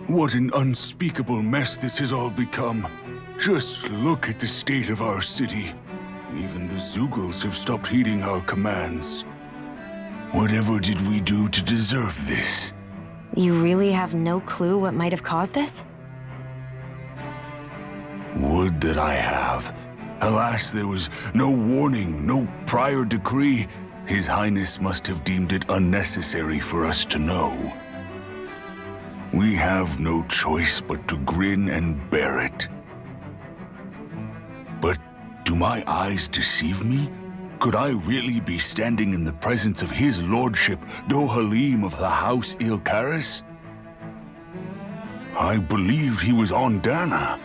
What an unspeakable mess this has all become. Just look at the state of our city. Even the Zeugles have stopped heeding our commands. Whatever did we do to deserve this? You really have no clue what might have caused this? Would that I have. Alas, there was no warning, no prior decree. His Highness must have deemed it unnecessary for us to know. We have no choice but to grin and bear it. But do my eyes deceive me? Could I really be standing in the presence of his lordship, Dohalim of the House Ilkaris? I believed he was on Dana.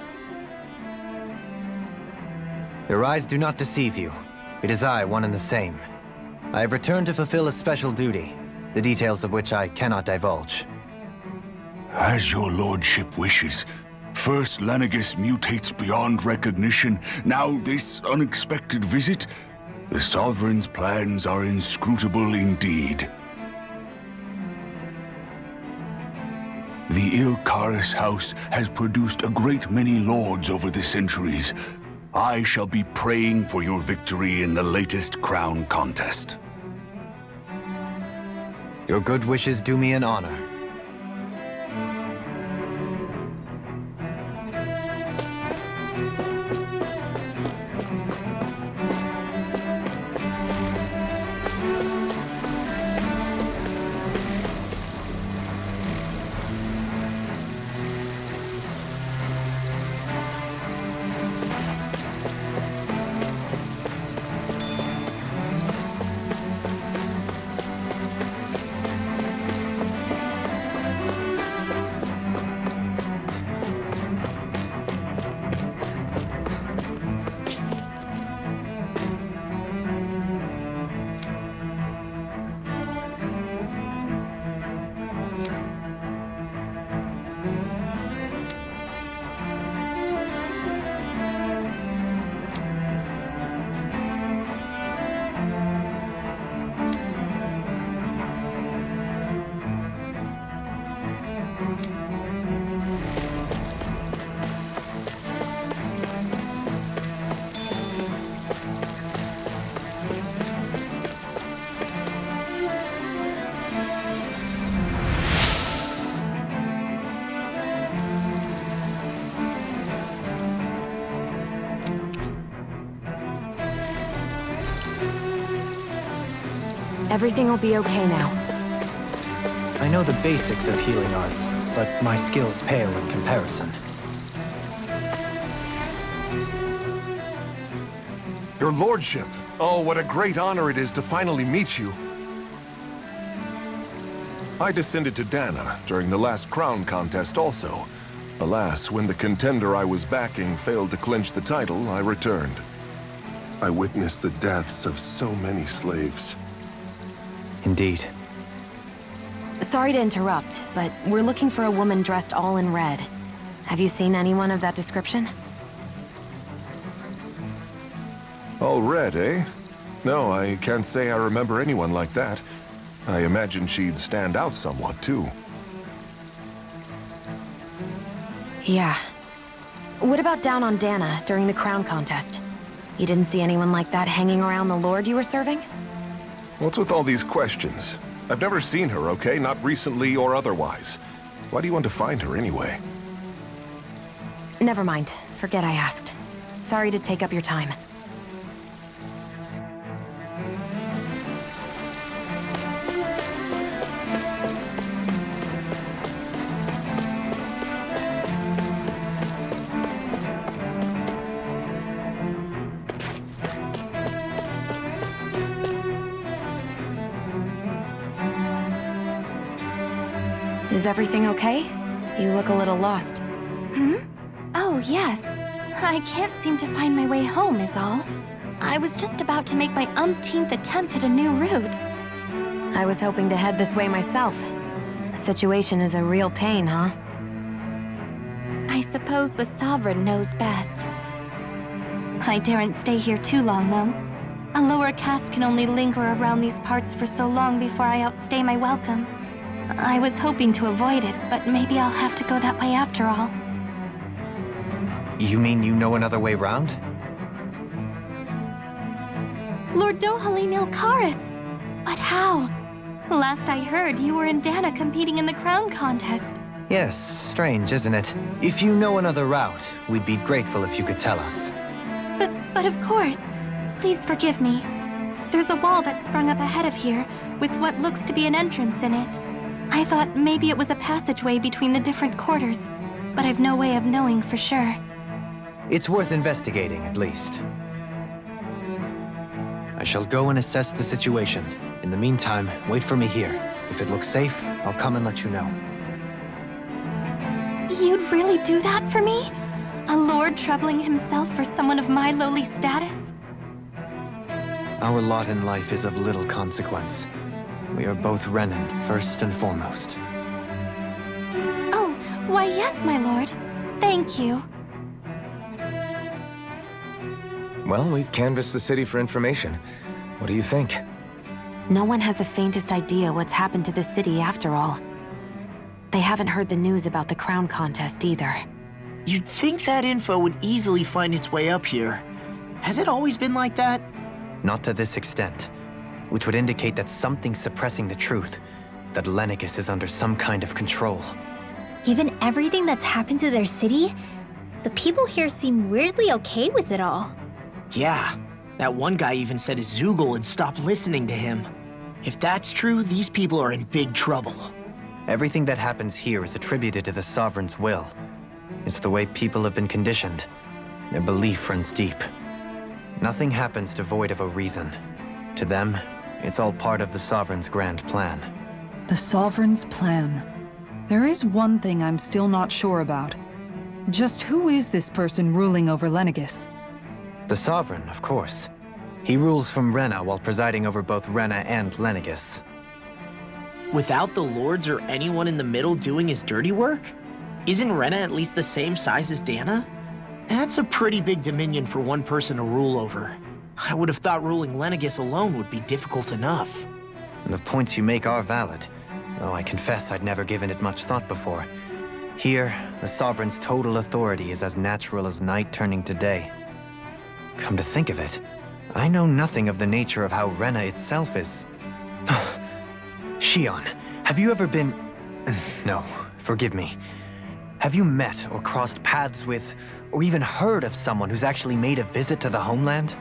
Your eyes do not deceive you. It is I, one and the same. I have returned to fulfill a special duty, the details of which I cannot divulge. As your lordship wishes. First Lenegis mutates beyond recognition, now this unexpected visit. The Sovereign's plans are inscrutable indeed. The Ilkaris house has produced a great many lords over the centuries. I shall be praying for your victory in the latest crown contest. Your good wishes do me an honor. Everything will be okay now. I know the basics of healing arts, but my skills pale in comparison. Your lordship! Oh, what a great honor it is to finally meet you. I descended to Dana during the last crown contest also. Alas, when the contender I was backing failed to clinch the title, I returned. I witnessed the deaths of so many slaves. Indeed. Sorry to interrupt, but we're looking for a woman dressed all in red. Have you seen anyone of that description? All red, eh? No, I can't say I remember anyone like that. I imagine she'd stand out somewhat, too. Yeah. What about down on Dana during the crown contest? You didn't see anyone like that hanging around the lord you were serving? What's with all these questions? I've never seen her, okay? Not recently or otherwise. Why do you want to find her anyway? Never mind. Forget I asked. Sorry to take up your time. Is everything okay? You look a little lost. Oh, yes. I can't seem to find my way home, is all. I was just about to make my umpteenth attempt at a new route. I was hoping to head this way myself. The situation is a real pain, huh? I suppose the Sovereign knows best. I daren't stay here too long, though. A lower caste can only linger around these parts for so long before I outstay my welcome. I was hoping to avoid it, but maybe I'll have to go that way after all. You mean you know another way round? Lord Dohalim Ilkaris! But how? Last I heard, you were in Dana competing in the crown contest. Yes, strange, isn't it? If you know another route, we'd be grateful if you could tell us. But of course. Please forgive me. There's a wall that sprung up ahead of here, with what looks to be an entrance in it. I thought maybe it was a passageway between the different quarters, but I've no way of knowing for sure. It's worth investigating, at least. I shall go and assess the situation. In the meantime, wait for me here. If it looks safe, I'll come and let you know. You'd really do that for me? A lord troubling himself for someone of my lowly status? Our lot in life is of little consequence. We are both Renan, first and foremost. Oh, why yes, my lord. Thank you. Well, we've canvassed the city for information. What do you think? No one has the faintest idea what's happened to the city after all. They haven't heard the news about the crown contest either. You'd think that info would easily find its way up here. Has it always been like that? Not to this extent, which would indicate that something's suppressing the truth, that Lenegis is under some kind of control. Given everything that's happened to their city, the people here seem weirdly okay with it all. Yeah, that one guy even said his Zoogle had stopped listening to him. If that's true, these people are in big trouble. Everything that happens here is attributed to the Sovereign's will. It's the way people have been conditioned. Their belief runs deep. Nothing happens devoid of a reason. To them, it's all part of the Sovereign's grand plan. The Sovereign's plan. There is one thing I'm still not sure about. Just who is this person ruling over Lenegis? The Sovereign, of course. He rules from Rena while presiding over both Rena and Lenegis. Without the lords or anyone in the middle doing his dirty work? Isn't Rena at least the same size as Dana? That's a pretty big dominion for one person to rule over. I would have thought ruling Lenegis alone would be difficult enough. The points you make are valid, though I confess I'd never given it much thought before. Here, the Sovereign's total authority is as natural as night turning to day. Come to think of it, I know nothing of the nature of how Rena itself is. Shion, have you ever been... No, forgive me. Have you met or crossed paths with, or even heard of someone who's actually made a visit to the homeland?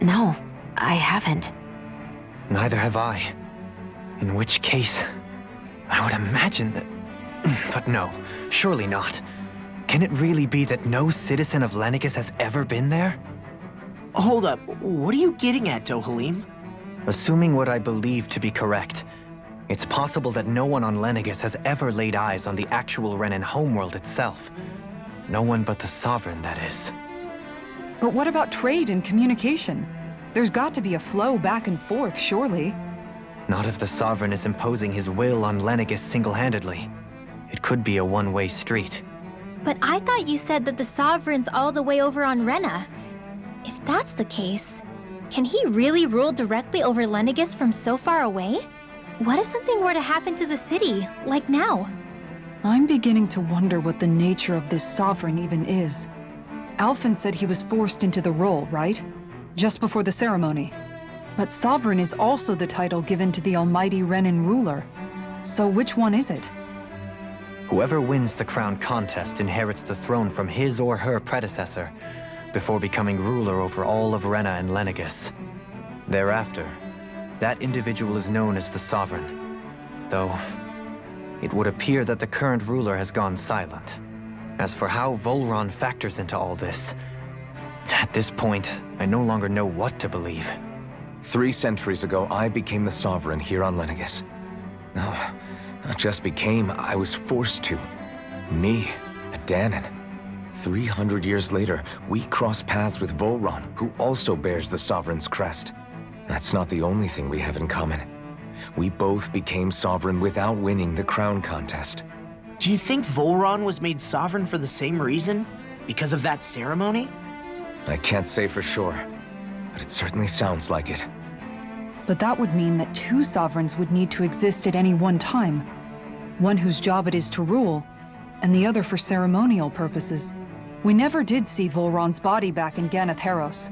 No, I haven't. Neither have I. In which case, I would imagine that... But no, surely not. Can it really be that no citizen of Lenegis has ever been there? Hold up, what are you getting at, Dohalim? Assuming what I believe to be correct, it's possible that no one on Lenegis has ever laid eyes on the actual Renan homeworld itself. No one but the Sovereign, that is. But what about trade and communication? There's got to be a flow back and forth, surely. Not if the Sovereign is imposing his will on Lenegis single-handedly. It could be a one-way street. But I thought you said that the Sovereign's all the way over on Rena. If that's the case, can he really rule directly over Lenegis from so far away? What if something were to happen to the city, like now? I'm beginning to wonder what the nature of this Sovereign even is. Alphen said he was forced into the role, right? Just before the ceremony. But Sovereign is also the title given to the almighty Renan ruler. So which one is it? Whoever wins the crown contest inherits the throne from his or her predecessor, before becoming ruler over all of Rena and Lenegis. Thereafter, that individual is known as the Sovereign. Though, it would appear that the current ruler has gone silent. As for how Volron factors into all this, at this point, I no longer know what to believe. 3 centuries ago, I became the Sovereign here on Lenegis. No, not just became, I was forced to. Me, a Danan. 300 years later, we cross paths with Volron, who also bears the Sovereign's crest. That's not the only thing we have in common. We both became Sovereign without winning the crown contest. Do you think Volron was made Sovereign for the same reason? Because of that ceremony? I can't say for sure, but it certainly sounds like it. But that would mean that two sovereigns would need to exist at any one time. One whose job it is to rule, and the other for ceremonial purposes. We never did see Volron's body back in Ganath Haros.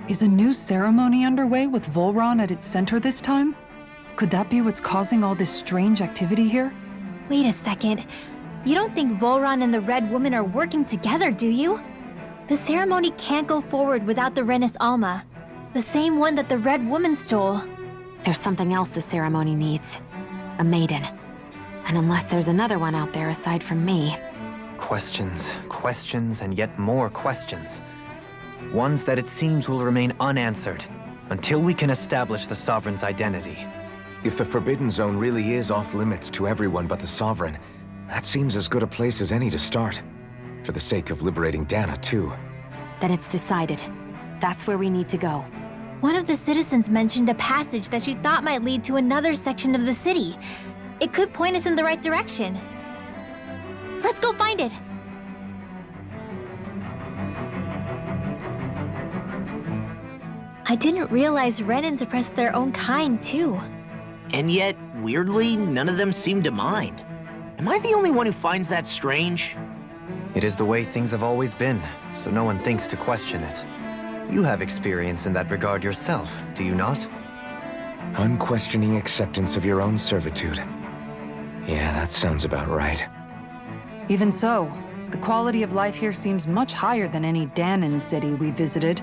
Is a new ceremony underway with Volron at its center this time? Could that be what's causing all this strange activity here? Wait a second. You don't think Volron and the Red Woman are working together, do you? The ceremony can't go forward without the Renis Alma. The same one that the Red Woman stole. There's something else the ceremony needs. A maiden. And unless there's another one out there aside from me... Questions, questions, and yet more questions. Ones that it seems will remain unanswered until we can establish the Sovereign's identity. If the Forbidden Zone really is off-limits to everyone but the Sovereign, that seems as good a place as any to start. For the sake of liberating Dana, too. Then it's decided. That's where we need to go. One of the citizens mentioned a passage that she thought might lead to another section of the city. It could point us in the right direction. Let's go find it! I didn't realize Renans oppressed their own kind, too. And yet, weirdly, none of them seem to mind. Am I the only one who finds that strange? It is the way things have always been, so no one thinks to question it. You have experience in that regard yourself, do you not? Unquestioning acceptance of your own servitude. Yeah, that sounds about right. Even so, the quality of life here seems much higher than any Danon city we visited.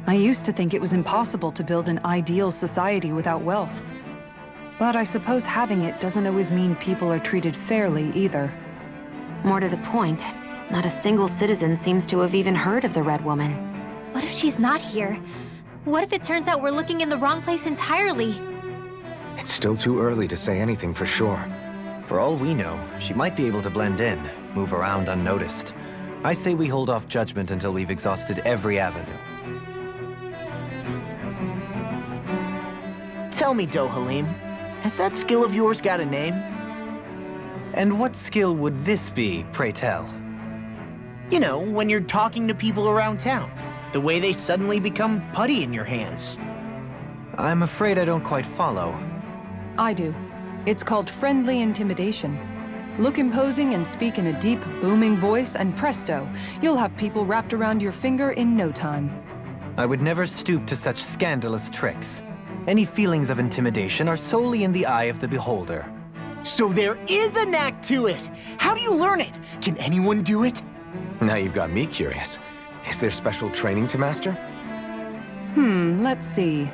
I used to think it was impossible to build an ideal society without wealth. But I suppose having it doesn't always mean people are treated fairly either. More to the point, not a single citizen seems to have even heard of the Red Woman. What if she's not here? What if it turns out we're looking in the wrong place entirely? It's still too early to say anything for sure. For all we know, she might be able to blend in, move around unnoticed. I say we hold off judgment until we've exhausted every avenue. Tell me, Dohalim, has that skill of yours got a name? And what skill would this be, pray tell? You know, when you're talking to people around town. The way they suddenly become putty in your hands. I'm afraid I don't quite follow. I do. It's called friendly intimidation. Look imposing and speak in a deep, booming voice, and presto, you'll have people wrapped around your finger in no time. I would never stoop to such scandalous tricks. Any feelings of intimidation are solely in the eye of the beholder. So there is a knack to it! How do you learn it? Can anyone do it? Now you've got me curious. Is there special training to master? Let's see.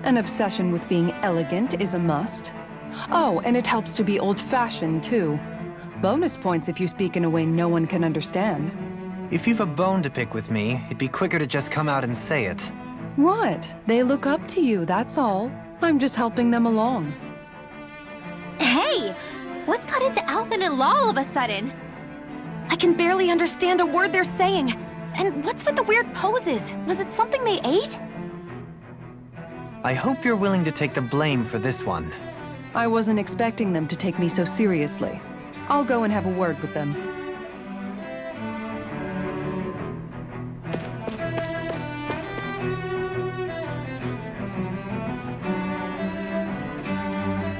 An obsession with being elegant is a must. Oh, and it helps to be old-fashioned, too. Bonus points if you speak in a way no one can understand. If you've a bone to pick with me, it'd be quicker to just come out and say it. What? They look up to you, that's all. I'm just helping them along. Hey! What's got into Alphen and Law all of a sudden? I can barely understand a word they're saying. And what's with the weird poses? Was it something they ate? I hope you're willing to take the blame for this one. I wasn't expecting them to take me so seriously. I'll go and have a word with them.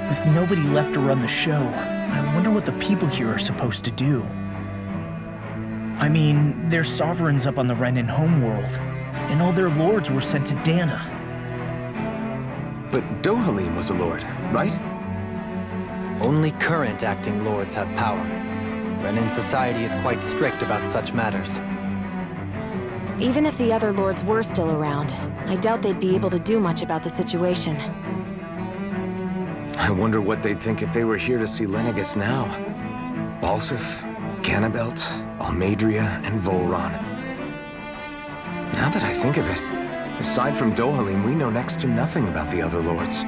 With nobody left to run the show, I wonder what the people here are supposed to do. I mean, there's sovereigns up on the Renan homeworld, and all their lords were sent to Dana. But Dohalim was a lord, right? Only current acting lords have power. Renan society is quite strict about such matters. Even if the other lords were still around, I doubt they'd be able to do much about the situation. I wonder what they'd think if they were here to see Lenegis now. Balsif, Ganabelt, Almadria, and Volron. Now that I think of it, aside from Dohalim, we know next to nothing about the other lords.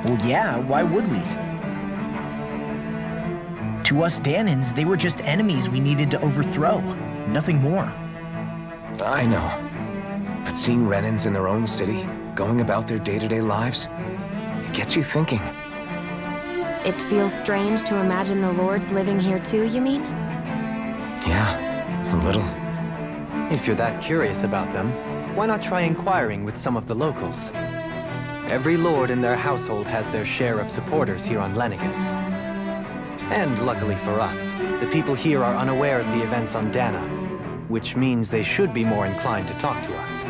Well, yeah, why would we? To us Danans, they were just enemies we needed to overthrow. Nothing more. I know. But seeing Renans in their own city, going about their day-to-day lives, it gets you thinking. It feels strange to imagine the lords living here too, you mean? Yeah, a little. If you're that curious about them, why not try inquiring with some of the locals? Every lord in their household has their share of supporters here on Lenegis. And luckily for us, the people here are unaware of the events on Dana, which means they should be more inclined to talk to us.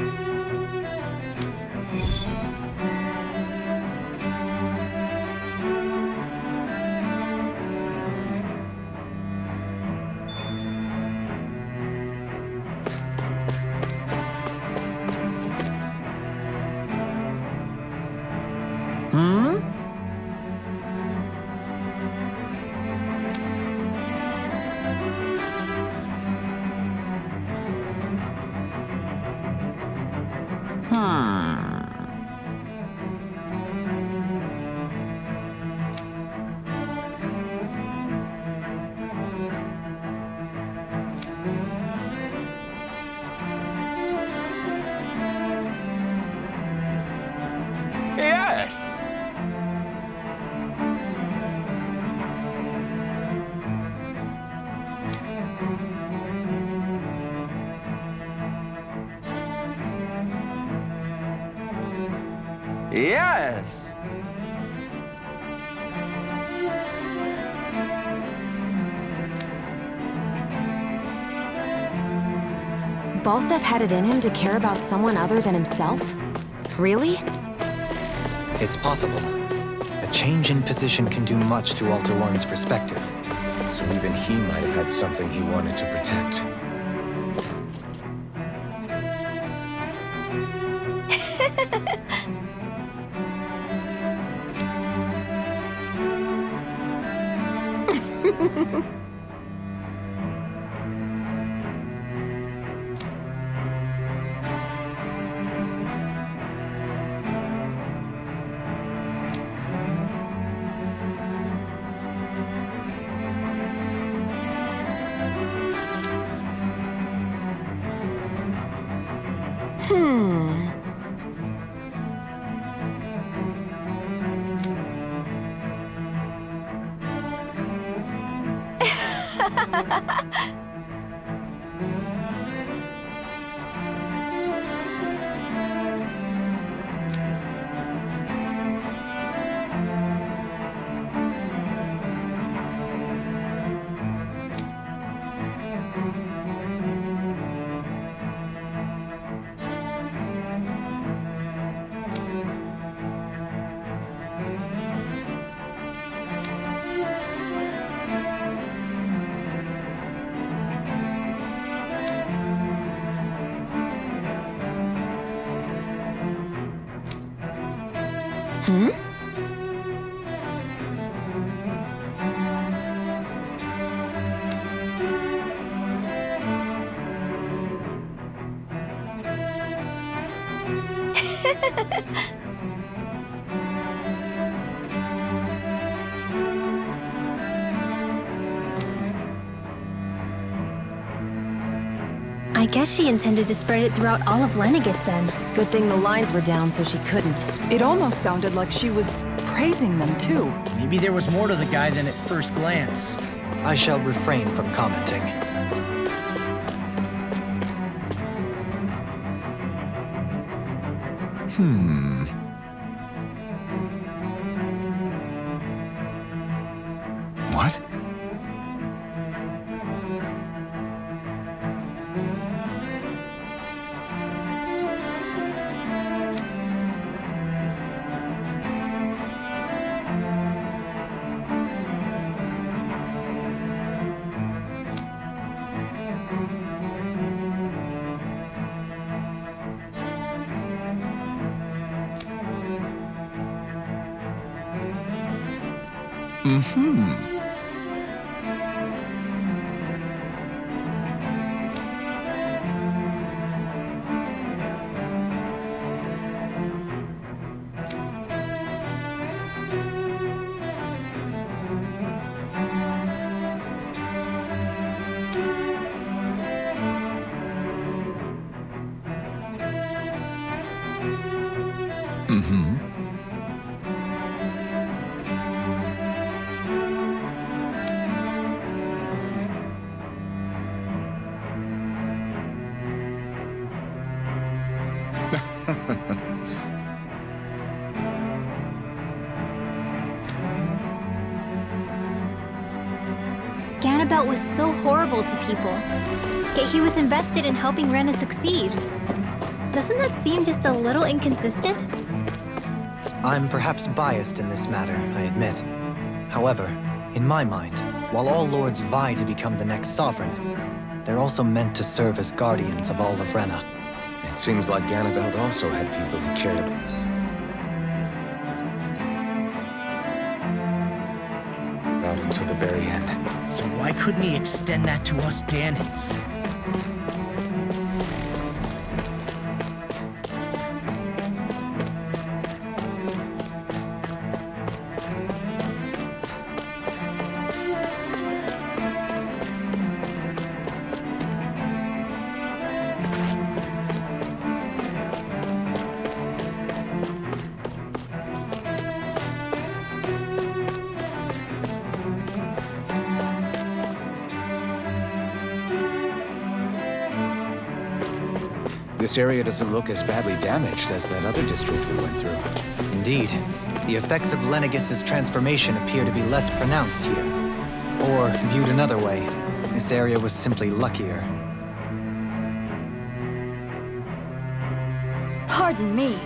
Yes! Balsef had it in him to care about someone other than himself? Really? It's possible. A change in position can do much to alter one's perspective. So even he might have had something he wanted to protect. I guess she intended to spread it throughout all of Lenegis then. Good thing the lines were down so she couldn't. It almost sounded like she was praising them too. Maybe there was more to the guy than at first glance. I shall refrain from commenting. What? Ganabelt was so horrible to people. Yet he was invested in helping Rena succeed. Doesn't that seem just a little inconsistent? I'm perhaps biased in this matter, I admit. However, in my mind, while all lords vie to become the next sovereign, they're also meant to serve as guardians of all of Rena. It seems like Ganabelt also had people who cared about him till the very end. So why couldn't he extend that to us Danans? This area doesn't look as badly damaged as that other district we went through. Indeed, the effects of Lenegis's transformation appear to be less pronounced here. Or, viewed another way, this area was simply luckier. Pardon me.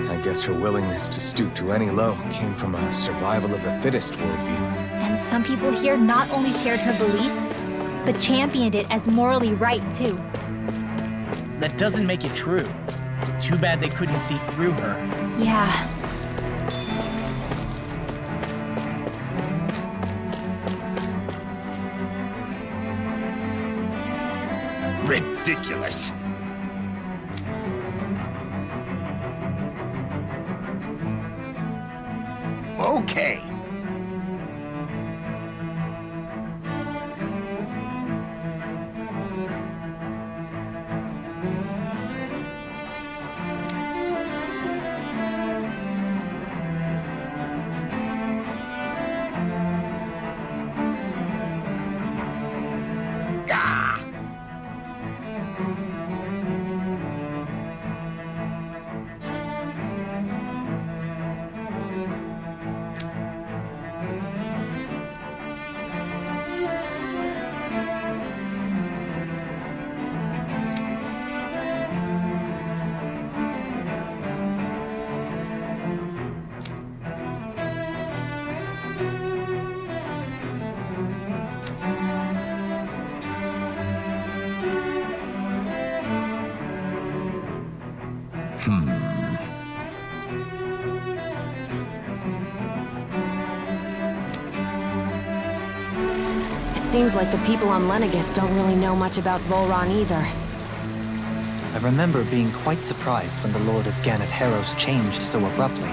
I guess her willingness to stoop to any low came from a survival of the fittest worldview. And some people here not only shared her belief, but championed it as morally right, too. That doesn't make it true. Too bad they couldn't see through her. Yeah. Ridiculous. Okay. Seems like the people on Lenegis don't really know much about Volron either. I remember being quite surprised when the Lord of Ganath Harros changed so abruptly.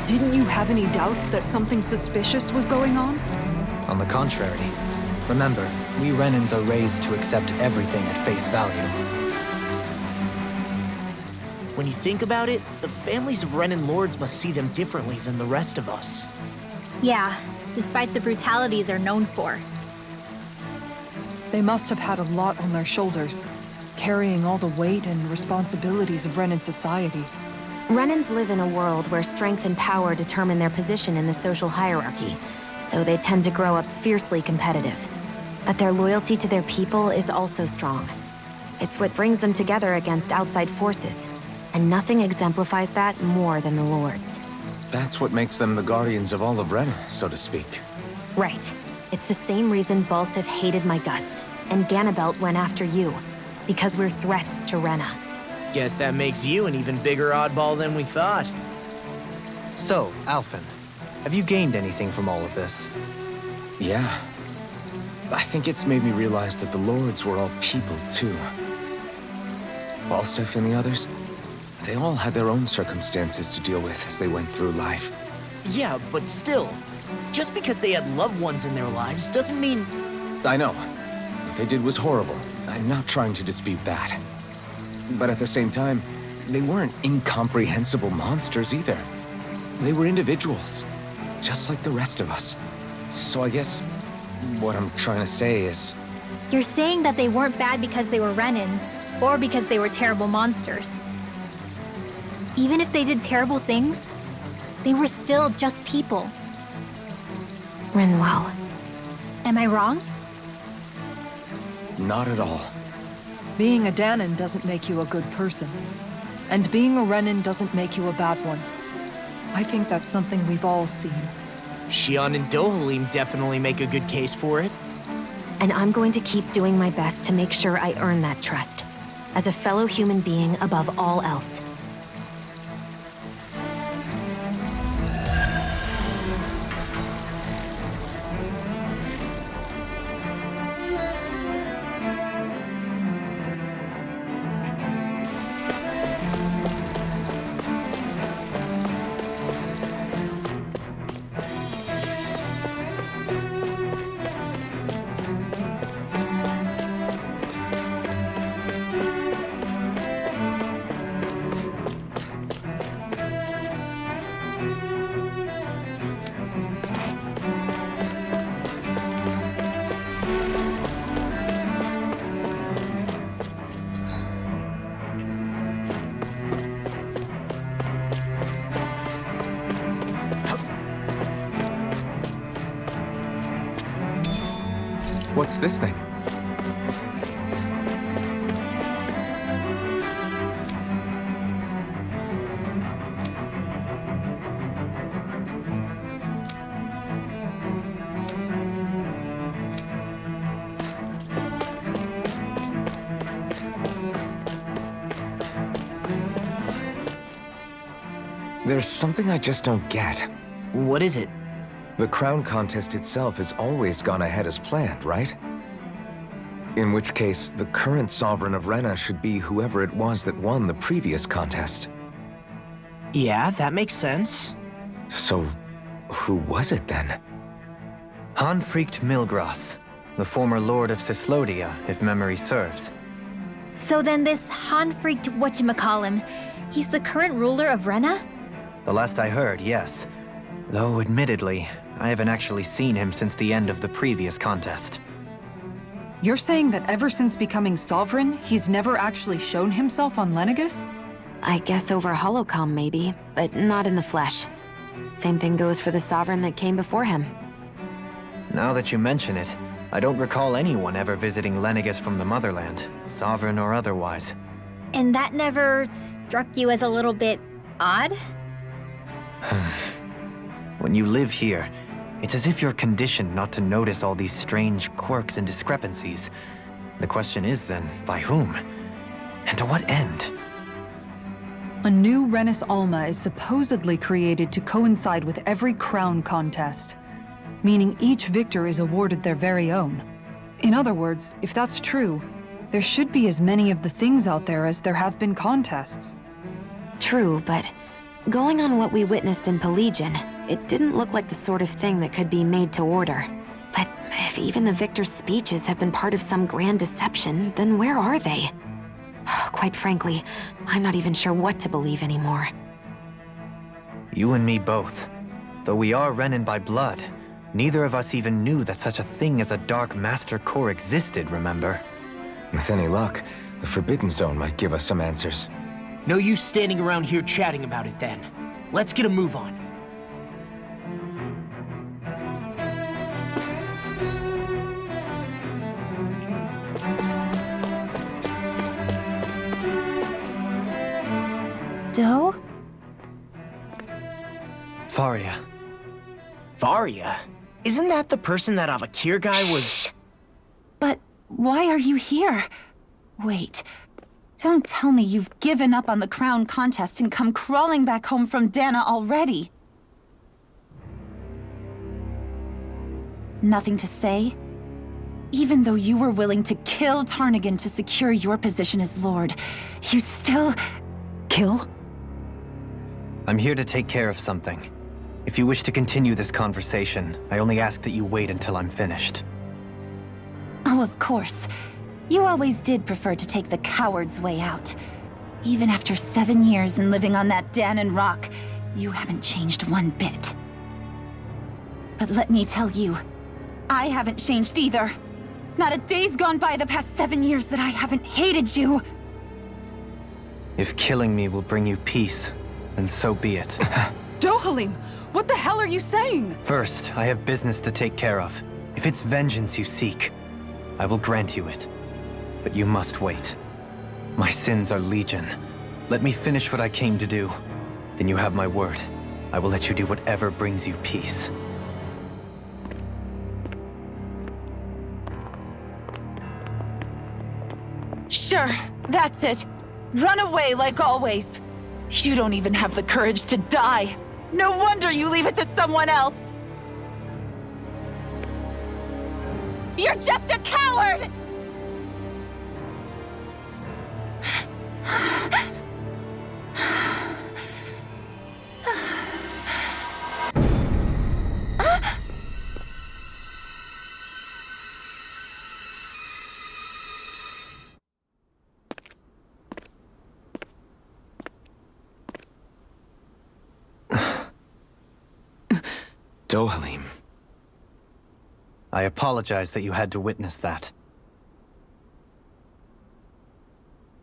Didn't you have any doubts that something suspicious was going on? On the contrary. Remember, we Renans are raised to accept everything at face value. When you think about it, the families of Renan lords must see them differently than the rest of us. Yeah, despite the brutality they're known for. They must have had a lot on their shoulders, carrying all the weight and responsibilities of Renan society. Renans live in a world where strength and power determine their position in the social hierarchy, so they tend to grow up fiercely competitive. But their loyalty to their people is also strong. It's what brings them together against outside forces, and nothing exemplifies that more than the Lords. That's what makes them the guardians of all of Rena, so to speak. Right. It's the same reason Balsif hated my guts, and Ganabelt went after you. Because we're threats to Rena. Guess that makes you an even bigger oddball than we thought. So, Alphen, have you gained anything from all of this? Yeah. I think it's made me realize that the Lords were all people, too. Balsif and the others, they all had their own circumstances to deal with as they went through life. Yeah, but still, just because they had loved ones in their lives doesn't mean... I know. What they did was horrible. I'm not trying to dispute that. But at the same time, they weren't incomprehensible monsters either. They were individuals, just like the rest of us. So I guess what I'm trying to say is... You're saying that they weren't bad because they were Renans, or because they were terrible monsters. Even if they did terrible things, they were still just people. Rinwell. Am I wrong? Not at all. Being a Danan doesn't make you a good person. And being a Renan doesn't make you a bad one. I think that's something we've all seen. Xion and Dohalim definitely make a good case for it. And I'm going to keep doing my best to make sure I earn that trust. As a fellow human being above all else. What's this thing? There's something I just don't get. What is it? The crown contest itself has always gone ahead as planned, right? In which case, the current sovereign of Rena should be whoever it was that won the previous contest. Yeah, that makes sense. So, who was it then? Hanfrikt Milgras, the former lord of Cislodia, if memory serves. So then this Hanfrikt whatchamacallem, he's the current ruler of Rena? The last I heard, yes. Though, admittedly, I haven't actually seen him since the end of the previous contest. You're saying that ever since becoming sovereign, he's never actually shown himself on Lenegis? I guess over holocom maybe, but not in the flesh. Same thing goes for the sovereign that came before him. Now that you mention it, I don't recall anyone ever visiting Lenegis from the motherland, sovereign or otherwise. And that never struck you as a little bit odd? When you live here, it's as if you're conditioned not to notice all these strange quirks and discrepancies. The question is then, by whom? And to what end? A new Renis Alma is supposedly created to coincide with every crown contest, meaning each victor is awarded their very own. In other words, if that's true, there should be as many of the things out there as there have been contests. True, but going on what we witnessed in Pelagian, it didn't look like the sort of thing that could be made to order. But if even the victor's speeches have been part of some grand deception, then where are they? Quite frankly, I'm not even sure what to believe anymore. You and me both. Though we are Renan by blood, neither of us even knew that such a thing as a Dark Master Core existed, remember? With any luck, the Forbidden Zone might give us some answers. No use standing around here chatting about it then. Let's get a move on. Varya. Varya? Isn't that the person that Avakir guy was... But why are you here? Wait. Don't tell me you've given up on the crown contest and come crawling back home from Dana already. Nothing to say? Even though you were willing to kill Tarnigan to secure your position as Lord, you still... Kill? I'm here to take care of something. If you wish to continue this conversation, I only ask that you wait until I'm finished. Oh, of course. You always did prefer to take the coward's way out. Even after 7 years and living on that Danon rock, you haven't changed one bit. But let me tell you, I haven't changed either. Not a day's gone by the past 7 years that I haven't hated you. If killing me will bring you peace, then so be it. Dohalim, what the hell are you saying? First, I have business to take care of. If it's vengeance you seek, I will grant you it. But you must wait. My sins are legion. Let me finish what I came to do. Then you have my word. I will let you do whatever brings you peace. Sure, that's it. Run away like always. You don't even have the courage to die. No wonder you leave it to someone else. You're just a coward! Dohalim. I apologize that you had to witness that.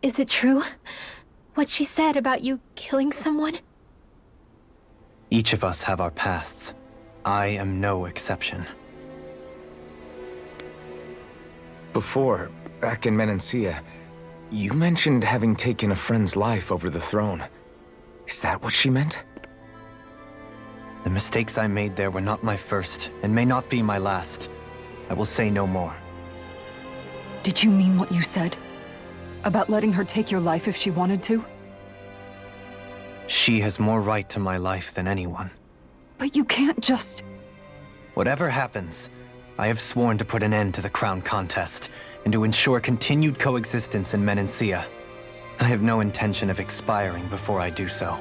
Is it true? What she said about you killing someone? Each of us have our pasts. I am no exception. Before, back in Menancia, you mentioned having taken a friend's life over the throne. Is that what she meant? The mistakes I made there were not my first, and may not be my last. I will say no more. Did you mean what you said? About letting her take your life if she wanted to? She has more right to my life than anyone. But you can't just... Whatever happens, I have sworn to put an end to the crown contest, and to ensure continued coexistence in Menancia. I have no intention of expiring before I do so.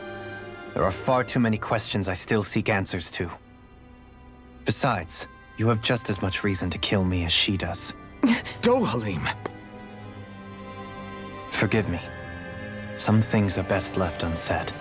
There are far too many questions I still seek answers to. Besides, you have just as much reason to kill me as she does. Dohalim! Forgive me. Some things are best left unsaid.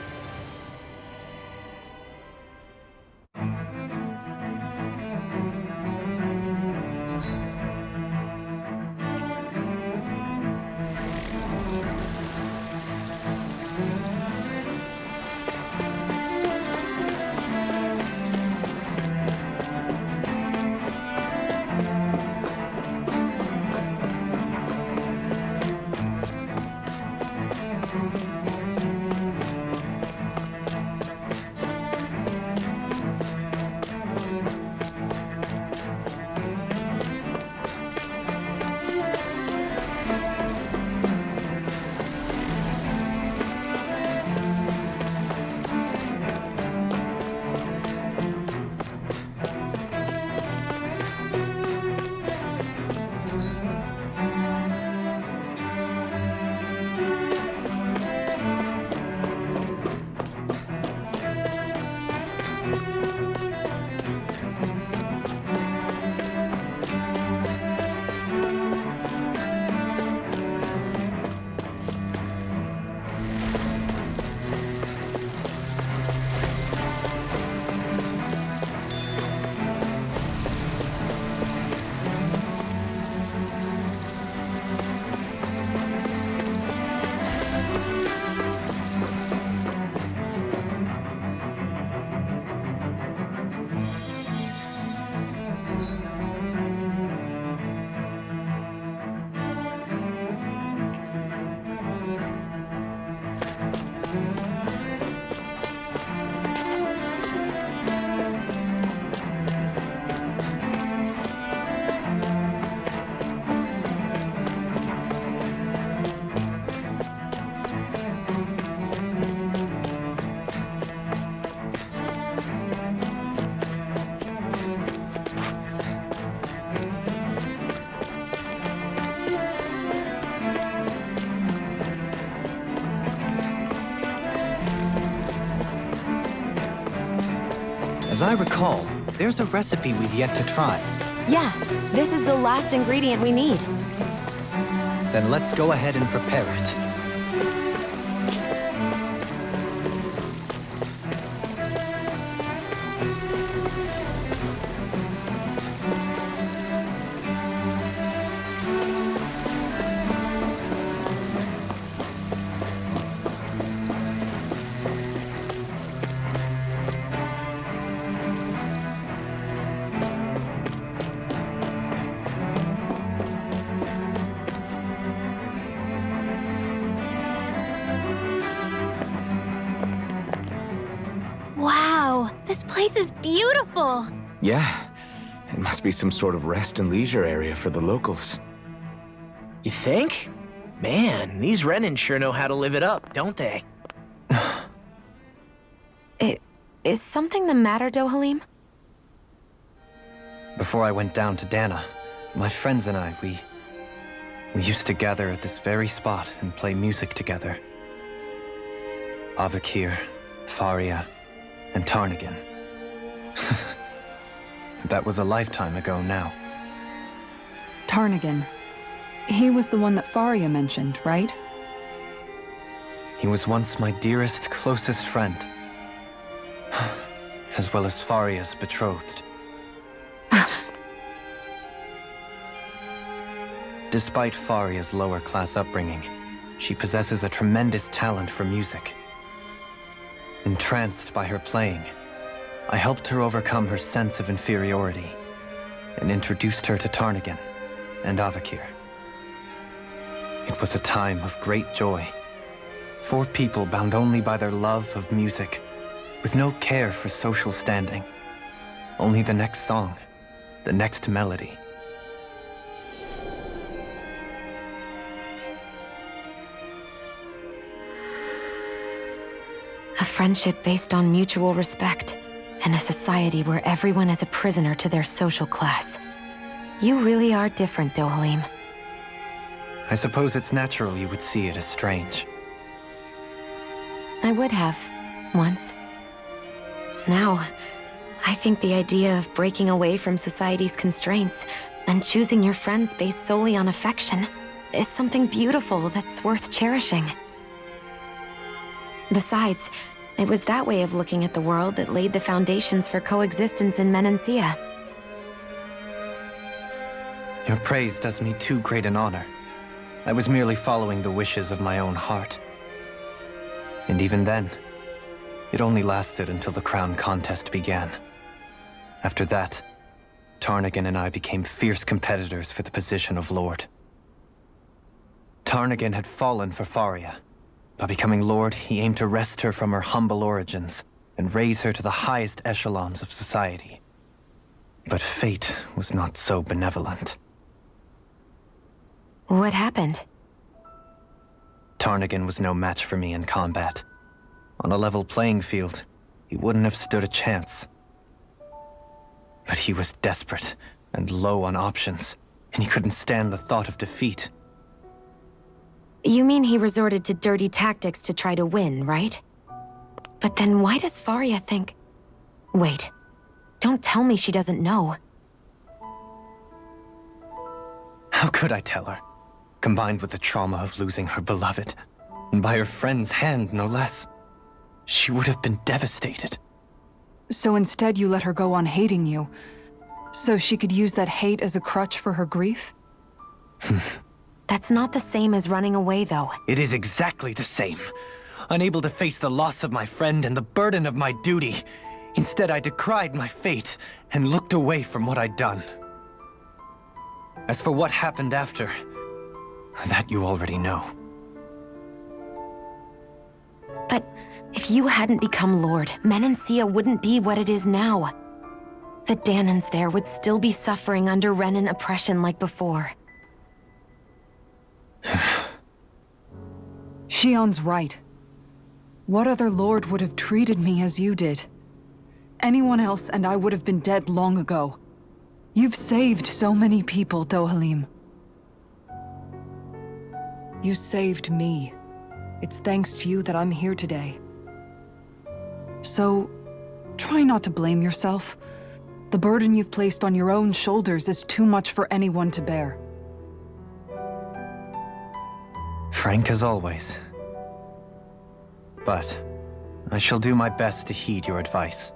I recall, there's a recipe we've yet to try. Yeah, this is the last ingredient we need. Then let's go ahead and prepare it. Wow, this place is beautiful! Yeah, it must be some sort of rest and leisure area for the locals. You think? Man, these Renan sure know how to live it up, don't they? Is something the matter, Dohalim? Before I went down to Dana, my friends and I, we used to gather at this very spot and play music together. Avakir, Faria, and Tarnagan. That was a lifetime ago now. Tarnagan. He was the one that Faria mentioned, right? He was once my dearest, closest friend. As well as Faria's betrothed. Despite Faria's lower-class upbringing, she possesses a tremendous talent for music. Entranced by her playing, I helped her overcome her sense of inferiority and introduced her to Tarnagan and Avakir. It was a time of great joy. 4 people bound only by their love of music, with no care for social standing. Only the next song, the next melody. A friendship based on mutual respect, and a society where everyone is a prisoner to their social class. You really are different, Dohalim. I suppose it's natural you would see it as strange. I would have, once. Now, I think the idea of breaking away from society's constraints and choosing your friends based solely on affection is something beautiful that's worth cherishing. Besides, it was that way of looking at the world that laid the foundations for coexistence in Menancia. Your praise does me too great an honor. I was merely following the wishes of my own heart. And even then, it only lasted until the crown contest began. After that, Tarnagan and I became fierce competitors for the position of Lord. Tarnagan had fallen for Faria. By becoming Lord, he aimed to wrest her from her humble origins and raise her to the highest echelons of society. But fate was not so benevolent. What happened? Tarnagan was no match for me in combat. On a level playing field, he wouldn't have stood a chance. But he was desperate and low on options, and he couldn't stand the thought of defeat. You mean he resorted to dirty tactics to try to win, right? But then why does Faria think... Wait, don't tell me she doesn't know. How could I tell her? Combined with the trauma of losing her beloved, and by her friend's hand, no less. She would have been devastated. So instead you let her go on hating you, so she could use that hate as a crutch for her grief? That's not the same as running away, though. It is exactly the same. Unable to face the loss of my friend and the burden of my duty. Instead, I decried my fate and looked away from what I'd done. As for what happened after, that you already know. But if you hadn't become Lord, Menancia wouldn't be what it is now. The Danans there would still be suffering under Renan oppression like before. Shion's right. What other lord would have treated me as you did? Anyone else and I would have been dead long ago. You've saved so many people, Dohalim. You saved me. It's thanks to you that I'm here today. So, Try not to blame yourself. The burden you've placed on your own shoulders is too much for anyone to bear. Frank as always. But I shall do my best to heed your advice.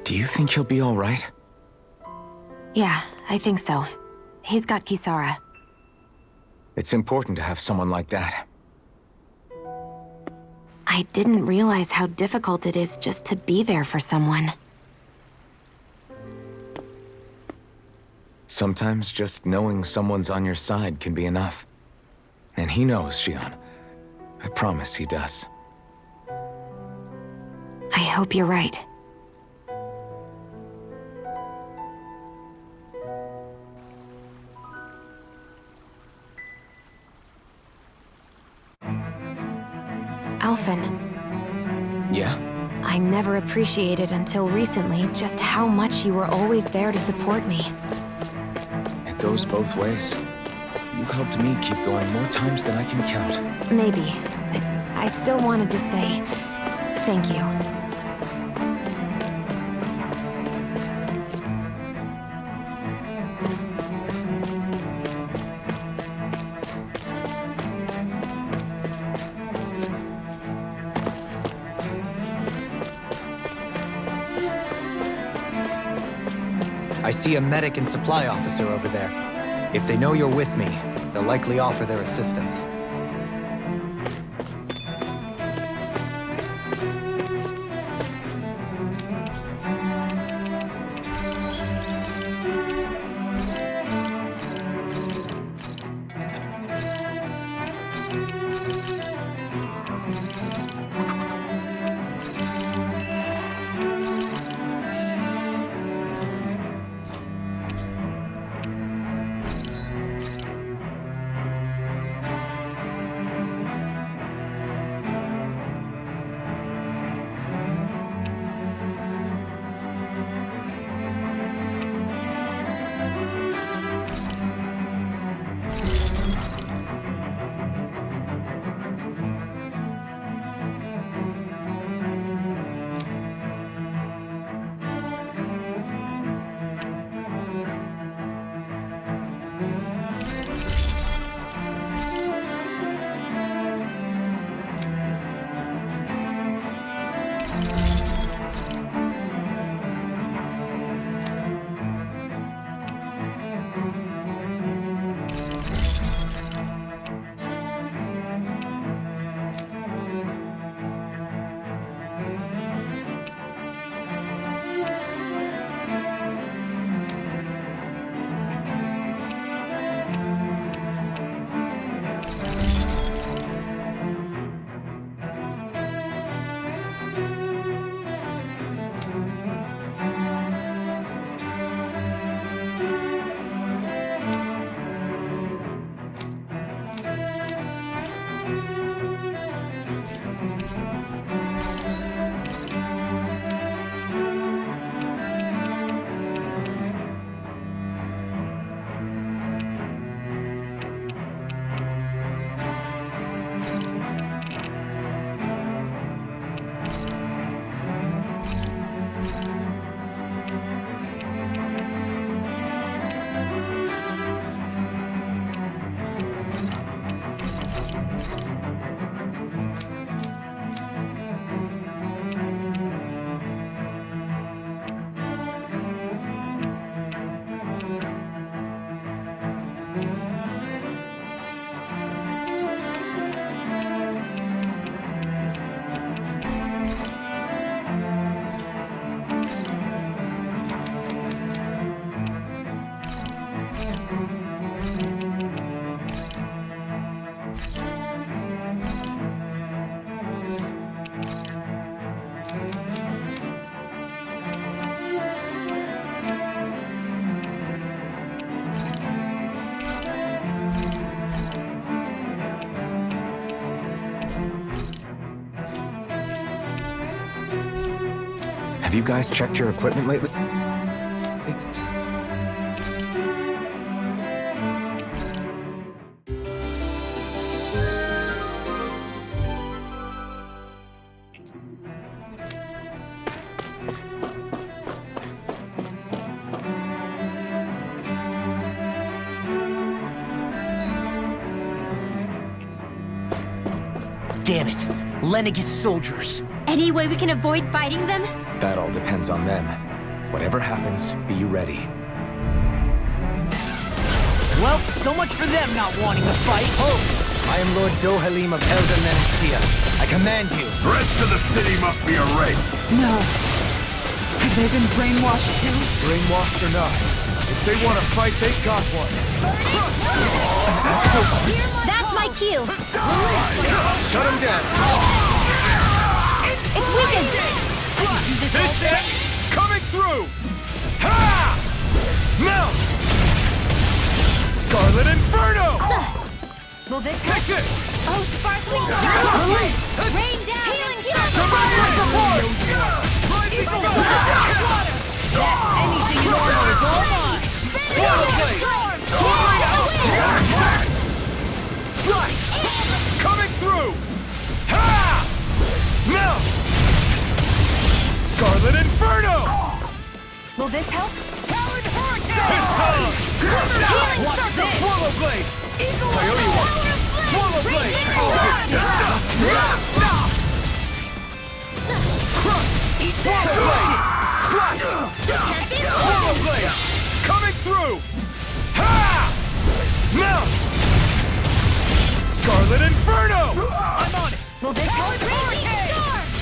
Do you think he'll be all right? Yeah, I think so. He's got Kisara. It's important to have someone like that. I didn't realize how difficult it is just to be there for someone. Sometimes just knowing someone's on your side can be enough. And he knows, Shion. I promise he does. I hope you're right. Alphen. Yeah? I never appreciated until recently just how much you were always there to support me. It goes both ways. You've helped me keep going more times than I can count. Maybe, but I still wanted to say thank you. I see a medic and supply officer over there. If they know you're with me, they'll likely offer their assistance. Have you guys checked your equipment lately? Damn it! Lenegis soldiers! Any way we can avoid fighting them? That all depends on them. Whatever happens, be ready. Well, so much for them not wanting to fight. Oh! I am Lord Dohalim of Elden Menencia. I command you. The rest of the city must be erased. No. Have they been brainwashed too? Brainwashed or not, if they want to fight, they got one. That's my cue. Shut him down. It's weakened. This is coming through. Ha! Mount! Scarlet Inferno! Will this Kick it! Oh, sparkling star! Rain down! Healing Support! Anything normal is all mine! Swallow blade! Soaring out! Slice! Coming through! Ha! Mount! Scarlet Inferno! Will this help? Talon Hurricane! Watch the Swallow blade! I owe you one! Swallow blade! Crush! Swallow blade! Slash! Swallow blade! Coming through! Ha! Mount! Scarlet Inferno! I'm on it! Will this help?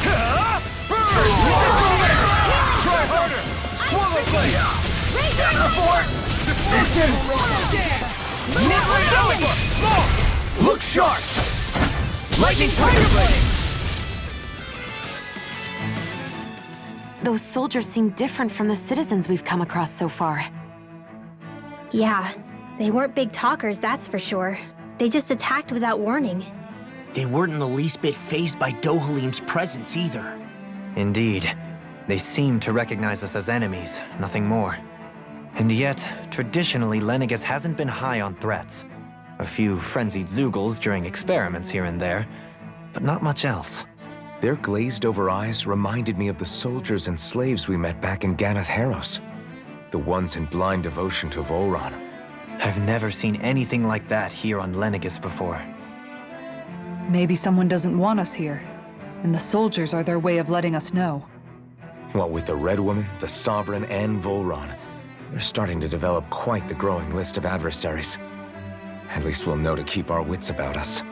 Ha! Burn! Try harder! Swallow blade! Look sharp! Lightning Tiger Blade! Those soldiers seem different from the citizens we've come across so far. Yeah, they weren't big talkers, that's for sure. They just attacked without warning. They weren't in the least bit fazed by Dohalim's presence either. Indeed. They seem to recognize us as enemies, nothing more. And yet, traditionally, Lenegis hasn't been high on threats. A few frenzied Zeugles during experiments here and there, but not much else. Their glazed-over eyes reminded me of the soldiers and slaves we met back in Ganath Haros. The ones in blind devotion to Volron. I've never seen anything like that here on Lenegis before. Maybe someone doesn't want us here, and the soldiers are their way of letting us know. What with the Red Woman, the Sovereign, and Volron, we're starting to develop quite the growing list of adversaries. At least we'll know to keep our wits about us.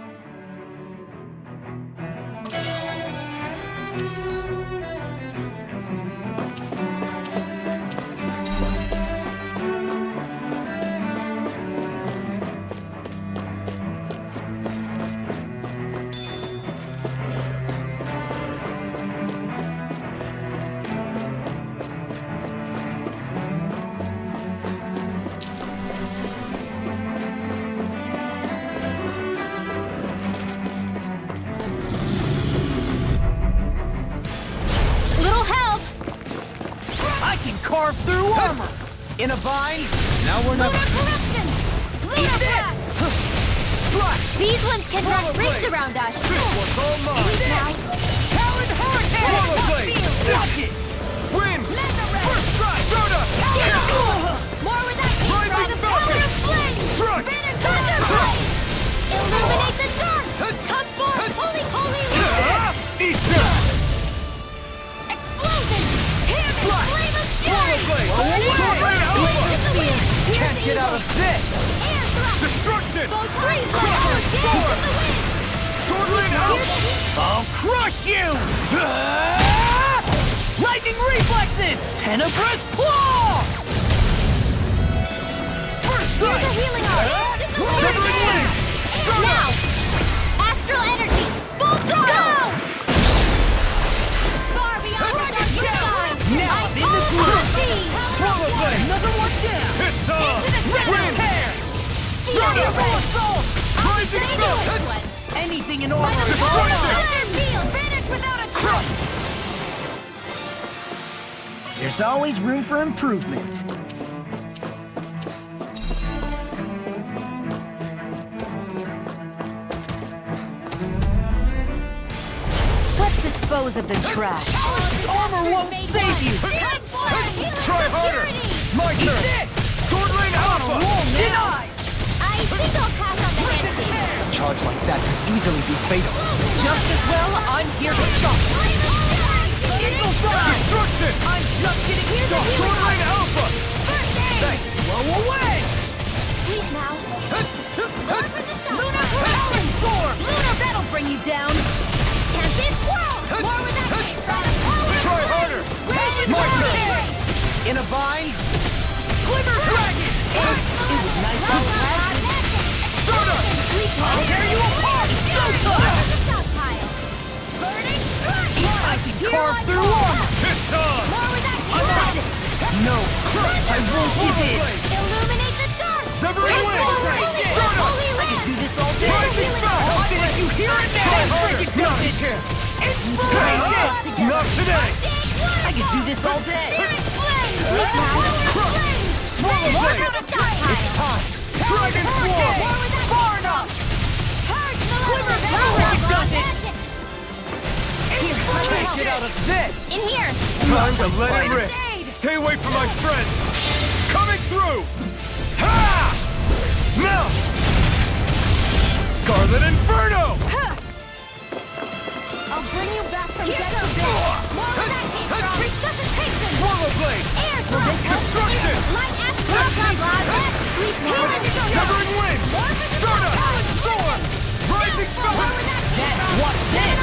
Carve through armor! In a bind? Now we're not... These ones can run rings around us! What's all mine? Talon Hurricane! Swallow blade! Watch it! Win! First strike! Soda! More with that heat! Try the power of flame! Strike! Illuminate the dark! Come forth, holy Easter! Explosion! Here, flame of fury! Can't get out of this! Destruction! Sword Lane out! I'll crush you! Lightning reflexes! Tenebrous claw! First strike! Here's a healing art! Severing wing! Now! Astral energy! Full throttle! Far beyond the dark sky! Now I'm in the groove! Swallow blade! Another one down! Hit time! Win! Strata! Rising belt! Anything in order! Destruction! Finish without a trace! There's always room for improvement. Let's dispose of the trash. Armor won't save you! Try harder! My turn! Sword Lane Alpha! Denied! I think I'll pass on the handshake. A charge like that could easily be fatal. Just as well, I'm here to stop. Eagle Fly! Destruction! I'm just getting started! Sword Lane Alpha! Thanks! Blow away! Please now. Lunar Power Storm! Luna, that'll bring you down. Tempest Swirl! More with that came from. Try harder! My turn! In a vine, Glimmer Dragon! it was nice to have. Soda! I'll tear you apart! Showtime! Stockpile. Burning Strike! I can carve through armor. It's on! More with that I'm on came it! No, I won't give in. Illuminate the dark! Severing Wing! Soda! I can do this all day. Rising Fast! I'll finish you here and now. Try harder! Inspiration! Not today! I can do this all day. Searing Flame! Sleep now. Swallow More Blade! with the stockpile. Dragon Swarm! More with that Far enough! Purge the Glimmer level. Power does it! Here, Can't get out of this! in here. Time to let it rip! Stay away from my friend! Coming through! Ha! Now! Scarlet Inferno! I'll bring you back from death to death. More where that came from. Resuscitation. Swallow Blade! Air thrust. Destruction! Light and blah blah blah. Sleep now. Severing Wind! Stardust! Sword! Rising Fast! What's this?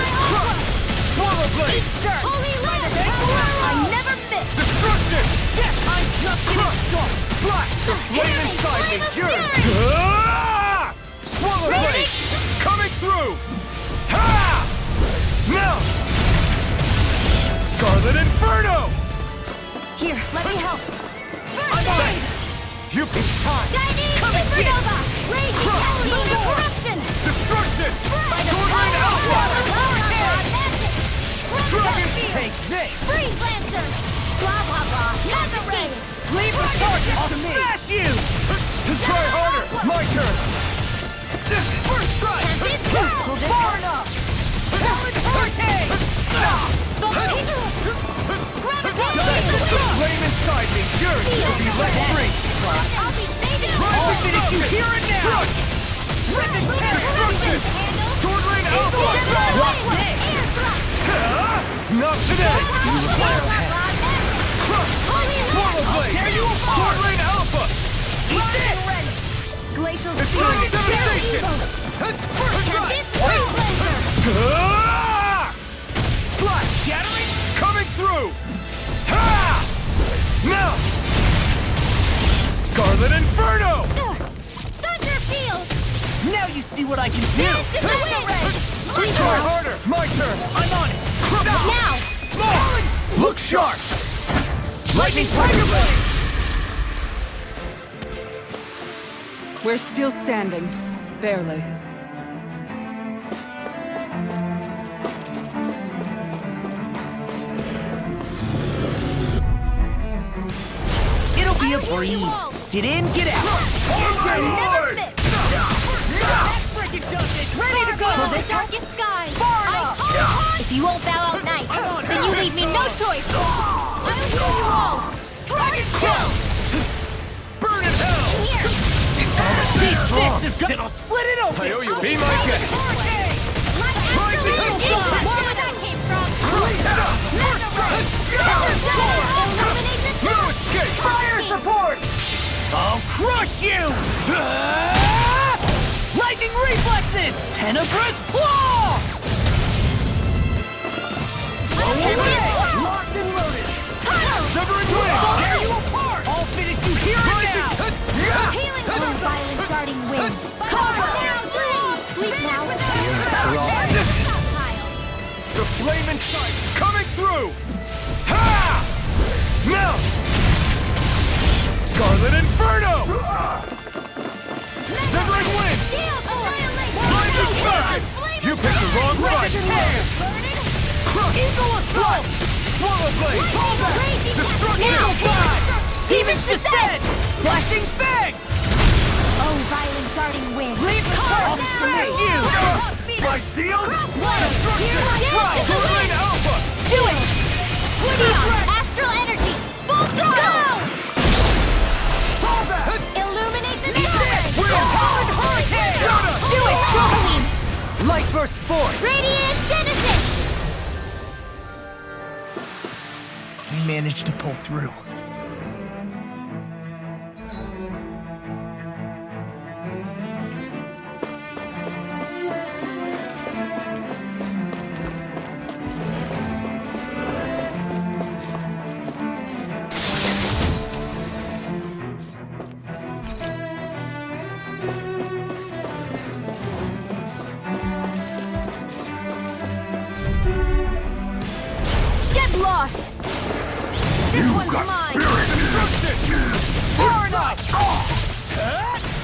Swallow Blade! Holy Land. I never miss. Destruction! Yes, I'm just getting started. Slash! The flame inside me! You're... Swallow Blade! Coming through! Ha! Now! Scarlet Inferno! Here, let me help. I'm on it! You pick time! Chinese Come and get it! Supernova. Raging Crush! Lunar Corruption. Destruction! By the Sword Lane power of Alpha! magic. Dragon Spear. Take this! Freeze Lancer. Blah blah blah. Confiscated. Leave the target to me! Smash you! Try harder! My turn! First strike! Tempest Swirl. Far enough! Hurricane! The flame inside me yearns to be let free! I'll be saving I'll finish you here and now! Destruction! Sword Lane Alpha! What's this? Not today! Swallow Blade! Sword Lane Alpha! Eat this! Glacial It's Steel. time devastation! First strike! Slash! Shattering! Coming through! Ha! Now! Scarlet Inferno! Thunder Field. Now you see what I can do. This is the win. Try harder! My turn! I'm on it! Now. More! Look sharp! Lightning Tiger Blade! We're still standing. Barely. It'll be a breeze. Get in, get out. Never miss. Ready to go! For the darkest skies. If you won't bow out night, then you leave me no choice. I'll kill you all. Dragon Crown! Burn in hell! In here. It's almost there! It'll split it open. I owe you. Be my guest! Light and Rising illuminate. Hellfire. More where that came from. No escape! Fire support. I'll crush you. Lightning reflexes. Tenebrous claw. Locked and loaded! Severing Wind! Tear you apart! I'll finish you here and now. Healing from violent darting wind. Cover now, sleep now. The flame inside coming through! Ha! Now! Scarlet Inferno! Severing Wind! Rising Serpent! You picked the wrong fight! Eagle Assault! Swallow Blade! Hold back! Destruction! Demon's Descent! Flashing Fang! Oh, violent darting wind. Leave the car to me! You! My shield! Destruction! Terrain Alpha! Do it! Leon, astral energy! Full throttle! Hold back! Illuminate the network! We're hard hurricane! Do it, Dopamine! Light Burst Force! Radiant Genesis! We managed to pull through. Lost! This one's mine! Far enough!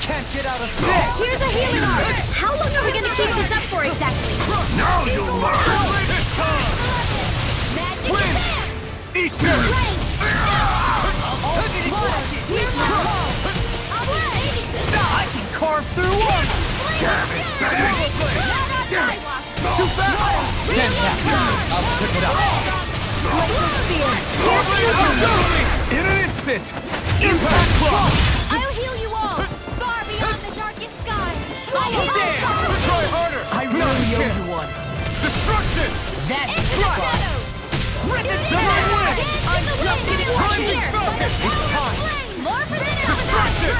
Can't get out of sight! Here's a healing arm! How long are we gonna keep this up for exactly? Now you'll learn! Magic Win! Sand! Eat them! Rain! Here's my hole! I can carve through one! Damn it, Benny! Too fast! Stand back! I'll trip it up! In an instant! Impact Club! I'll heal you all! Far beyond the darkest sky! Try harder! I really owe you one. Destruction! That's Into the right. shadows! Rip it to my win! I'm just getting Rising Falcon! It's time! More for the Destruction!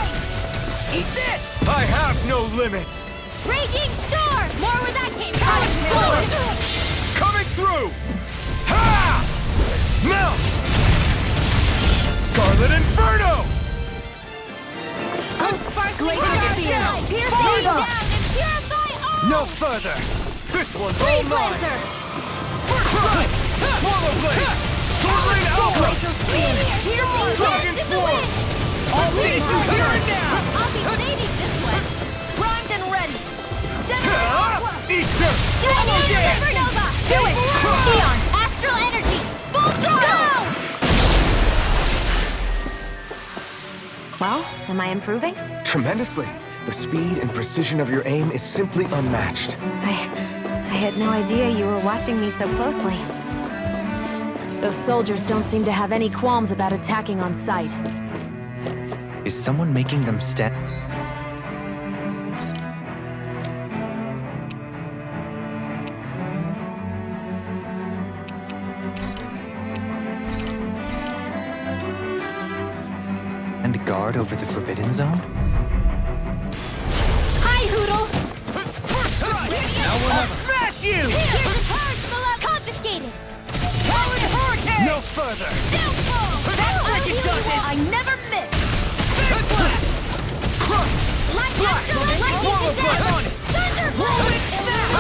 Eat this! I have no limits! Raging storm! More where that came from! Coming through! Ha! Melt! Scarlet Inferno! Sparkling spear! Pierce me down and purify all! No further! This one's all Freeze mine! Lancer! First strike! Swallow Blade! Swirling Alpha! Glacial spear! Piercing Dragon winds in the Swarm! wind! I'll meet you here and now! I'll be saving this one! Primed and ready! General Aqua! Eat dirt! Dynamic Supernova! Do it! Neon! Astral energy! Full throttle! Well, am I improving? Tremendously. The speed and precision of your aim is simply unmatched. I had no idea you were watching me so closely. Those soldiers don't seem to have any qualms about attacking on sight. Is someone making them stand? And guard over the Forbidden Zone? Hi, Hoodle! Now or never! Smash you! Here's the charge, beloved! Confiscated! Howling Hurricane! No further! Downfall! That's like it does it! I never miss! Big blast! Crush! Like Slash! Swallow Blade on it! Rolling snap!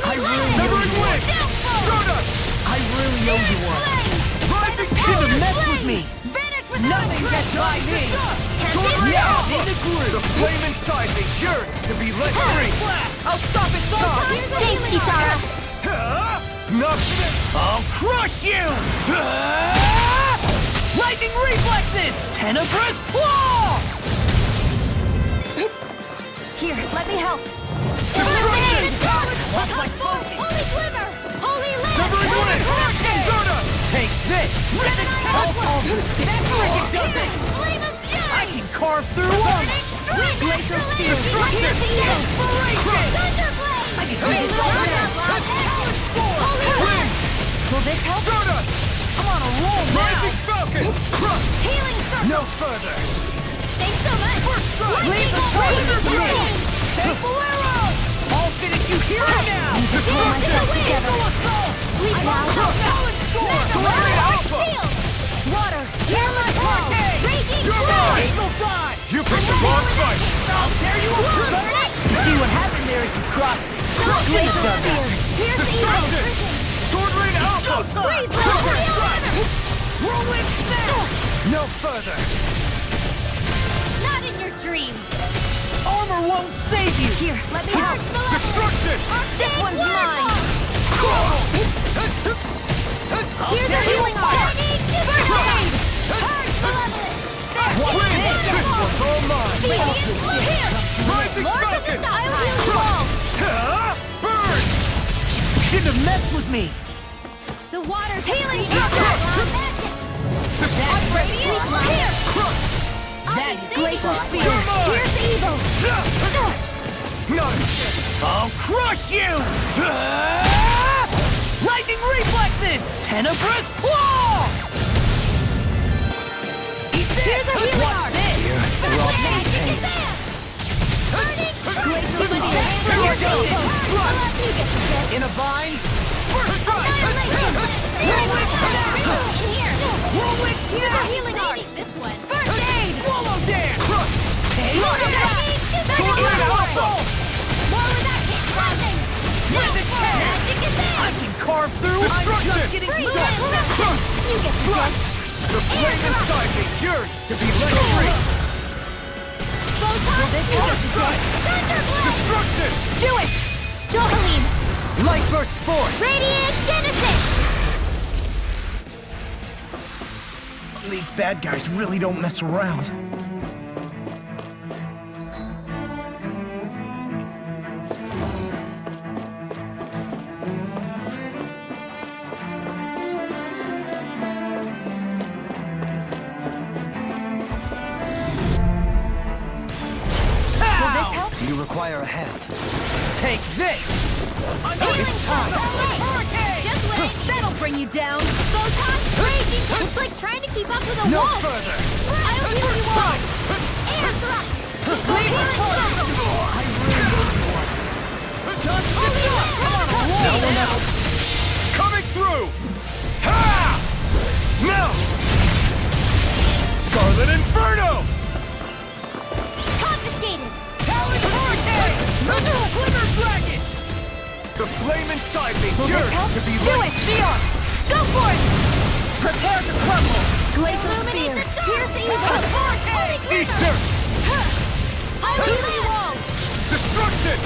I really owe you one! Soda! I really owe you one! Rising Should have messed with me! Nothing can tie me! Yeah! In the groove! The flame inside me yearns to be let free! I'll stop it stop! Thanks, Kisara! Nothing! I'll crush you! Lightning reflexes! Tenebrous claw! Here, let me help. Illuminate! Lost my focus! Holy Glimmer! Holy Land! Severing Wind! Soda! Take this! Rip it! That's like it does it! Flame of Fury! I can carve through one! Glacial Spear! Destruction! Inspiration! Thunderblade! I can take it all down! Wind! Will this help? Soda! I'm on a roll now! Rising Falcon! Crush! Healing Circle! No further! Thanks so much! Leave the charger to me! Take Bolero! I'll finish you here and now! Equal assault! Balance score! Swirling Alpha! Water! Hear my call! Raging You're Storm! mine! Eagle die! You picked the wrong fight! I'll tear you apart! You see what happened there is you crossed me! Shouldn't have done that! Here's the Destruction! Sword Rain Alpha! Freeze! Silver Strike! Rolling Snap! No further! Not in your dreams! Armor won't save you! Here, let me help! Destruction! This one's mine! Here's a healing art! First aid! This one's all mine! Here! Lord Resistance! I'll heal you all! Burn! Shouldn't have messed with me! The water's healing! That's radiant! Here! That is glacial spear! Here's evil! I'll crush you! Lightning reflexes! Tenebrous claw! Here's a healing art! We're all in pain. Glacial spear! Here we go! Here! In a vine? Annihilation! Here! Whirlwind! Here's a healing art! This one. First aid! Swallow dance! Look at that! More of that hit lightning! Magic is there! I can carve through! I'm just getting Free! started! You get the guess! The flame inside me yearns to be let free! Photon! Thunderblade! Destruction! Do it! Dohaline! Light burst forth! Radiant Genesis! These bad guys really don't mess around. You require a hand. Take this! It's time! Just wait! That'll bring you down! Photon! Raging! It's like trying to keep up with a No wolf! further! I'll heal you all! Air thrust! Healing circle! Now we're out! Coming through! Ha! Now! Scarlet Inferno! Confiscated! Talon Hurricane! Glimmer Dragon! The flame inside me yearns to be Do lit! it, Shion! Go for it! Prepare to crumble! Glacial spear! Pierce evil! Eat dirt! I'll heal you all! Destruction!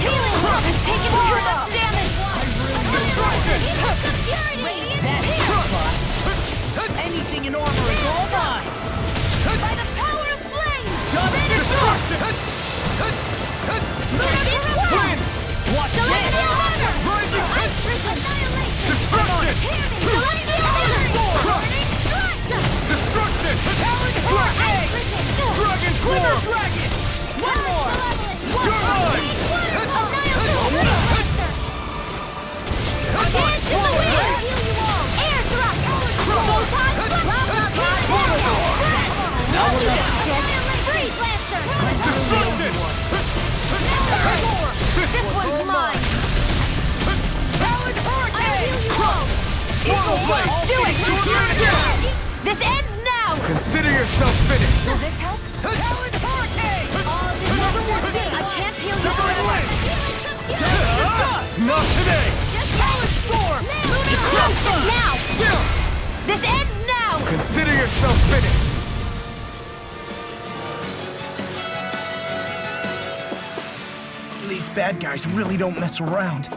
Healing Rock has taken care of damage! Destruction! That's Anything in armor is all mine! by the power of flame! Destruction! Wind! Watch this! Rising! Destruction! Destruction! Dragon form! One more! You're mine! Air thrust! Photon! Now we're not Freeze Lancer! Destruction! This one's mine! Talon Hurricane! Swallow Blade! Do it! This ends now! Consider yourself finished! Will this help? Talon Hurricane! Another one thing! I can't heal you forever! Not today! Talon Storm! Now! This ends now! Consider yourself finished! These bad guys really don't mess around.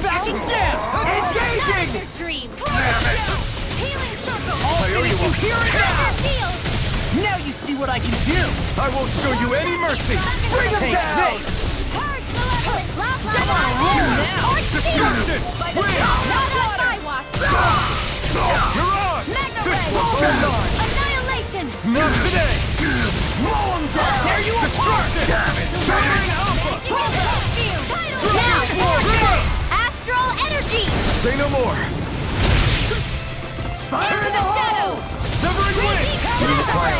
Backing down! Engaging! Dream! Damn it! Healing circle! I owe you a Here field! Now you see what I can do! I won't show you any mercy! Bring them down! Purge malevolent! Love Come on, roll now! Destruction! Win! Not on my watch! You're on! Magna This Ray! one's all mine! Annihilation! Not today! Blow them down! Tear you apart! Damn it! Turn Alpha! Now! Astral energy! Say no more! Fire in the shadows! Severing wind! Give me the fire.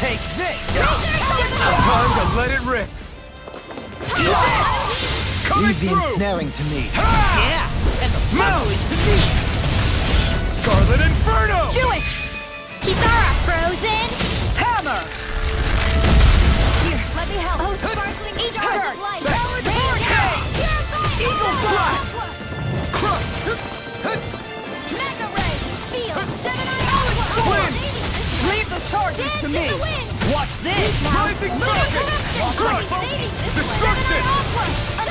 Take this! Time to let it rip! Leave the ensnaring to me. Yeah! And the smell is to me! Scarlet Inferno! Do it! Kitara, frozen! Hammer! Here, let me help. Oh, sparkling stars of light! Powered Eagle Flash! Mega ray! Feel! Gemini! Wind! Leave the charges to me! Watch this! Rising Falcon! Crush! Destruction!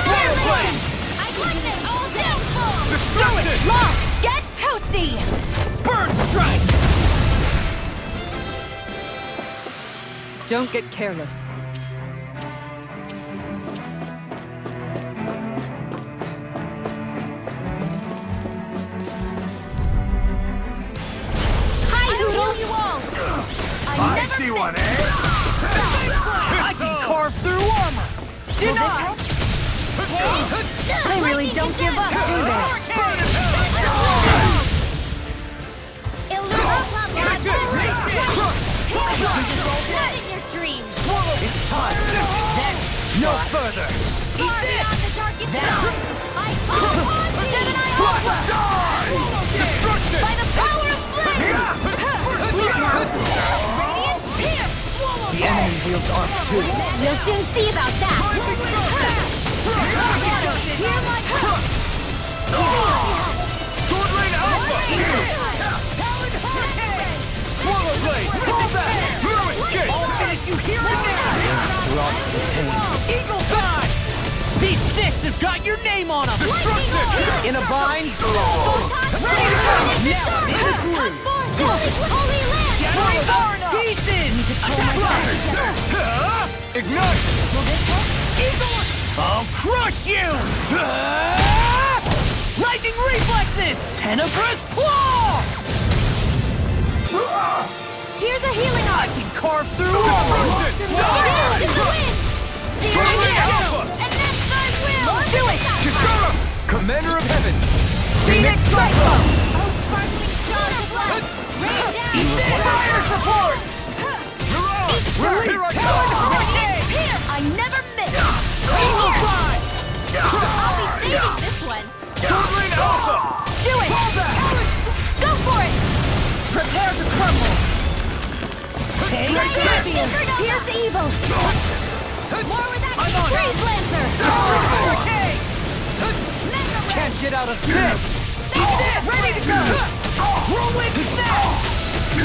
Fire Blade! I like it! All downfall! Destruction! Lost! Get toasty! Bird Strike! Don't get careless. Hi, Doodle! You all! I see one, eh? I can carve through armor! Denied! They really don't give up, do they? Not in your dreams! It's time! Then, no further! Far beyond the darkest dawn! I call upon Gemini Alpha! Destruction! By the power of flame! Sleep now! Radiant pierce! The enemy wields arms too. You'll soon see about that! Hear my help! Sword Rain Alpha! Swallow Blade! Pull back! Throw it! Kick! I'll finish you here and now! Eagle Dive! These fists have got your name on them! Destruction! In a bind? Now in a groove! Holy land! Shattering Barna! Pieces! Ignite! Eagle! I'll crush you! Lightning reflexes! Tenebrous Claw! Here's a healing I arm! can carve through armor! In the wind! Sword Alpha! And that's my will! Do it! Kisara! Commander of Heaven! Phoenix Cyclone! Oh, sparkling stars of light! Rain down! Fire support! Here I come! Here! I never miss! Eagle Fly! I'll be saving this one! Sword Rain Alpha! Do it! Fall back! Go for it! Prepare to crumble! Take Champion! Here's evil! More with that Freeze Lancer! Okay! Can't get out of this! Ready to go! Whirlwind Snap!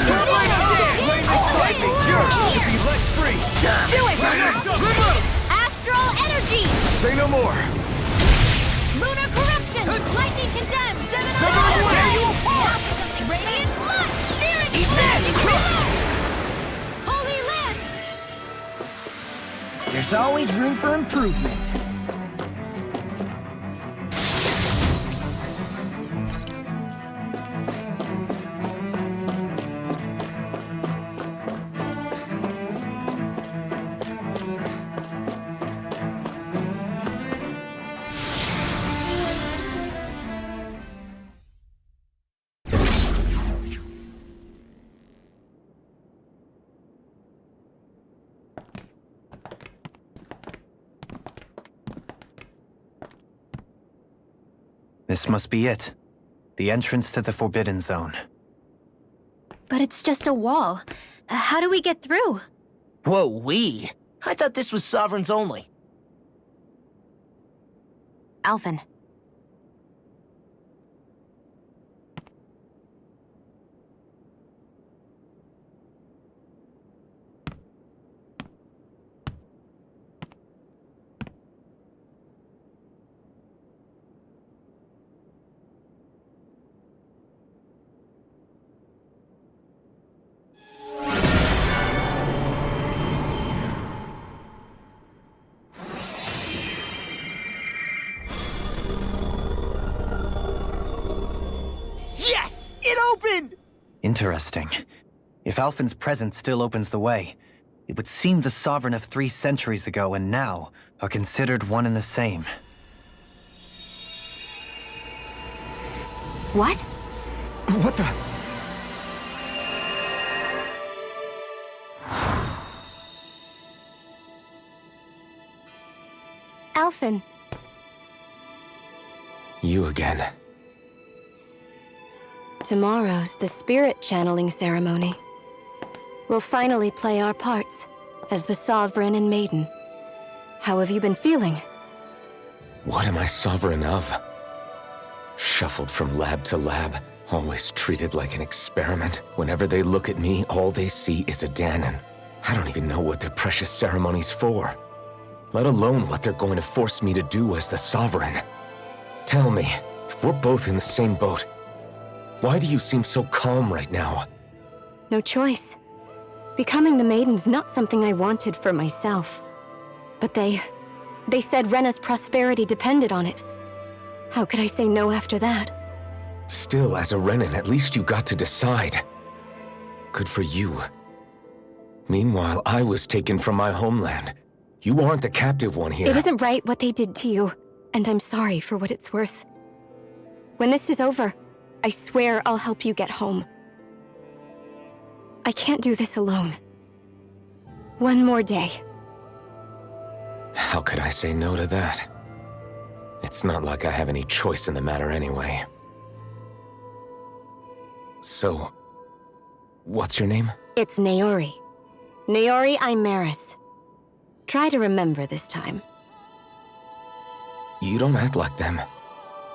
Sword Rain Alpha! Flame inside me! Yours to be let free! Do it! Astral Energy! Say no more! Lunar Corruption! Lightning Condemned! Sever away! Radiant Blood! Searing Holy Land! There's always room for improvement. This must be it. The entrance to the Forbidden Zone. But it's just a wall. How do we get through? Whoa, we? I thought this was Sovereigns only. Alphen. Yes! It opened! Interesting. If Alphen's presence still opens the way, it would seem the Sovereign of 3 centuries ago and now are considered one and the same. What? What the? Alphen. You again. Tomorrow's the spirit channeling ceremony. We'll finally play our parts as the Sovereign and Maiden. How have you been feeling? What am I sovereign of? Shuffled from lab to lab, always treated like an experiment. Whenever they look at me, all they see is a Dahnan. I don't even know what their precious ceremony's for, let alone what they're going to force me to do as the Sovereign. Tell me, if we're both in the same boat, why do you seem so calm right now? No choice. Becoming the Maiden's not something I wanted for myself. But they said Rena's prosperity depended on it. How could I say no after that? Still, as a Renan, at least you got to decide. Good for you. Meanwhile, I was taken from my homeland. You aren't the captive one here. It isn't right what they did to you, and I'm sorry for what it's worth. When this is over, I swear I'll help you get home. I can't do this alone. One more day. How could I say no to that? It's not like I have any choice in the matter anyway. So, what's your name? It's Naori. Naori Imaris. Try to remember this time. You don't act like them.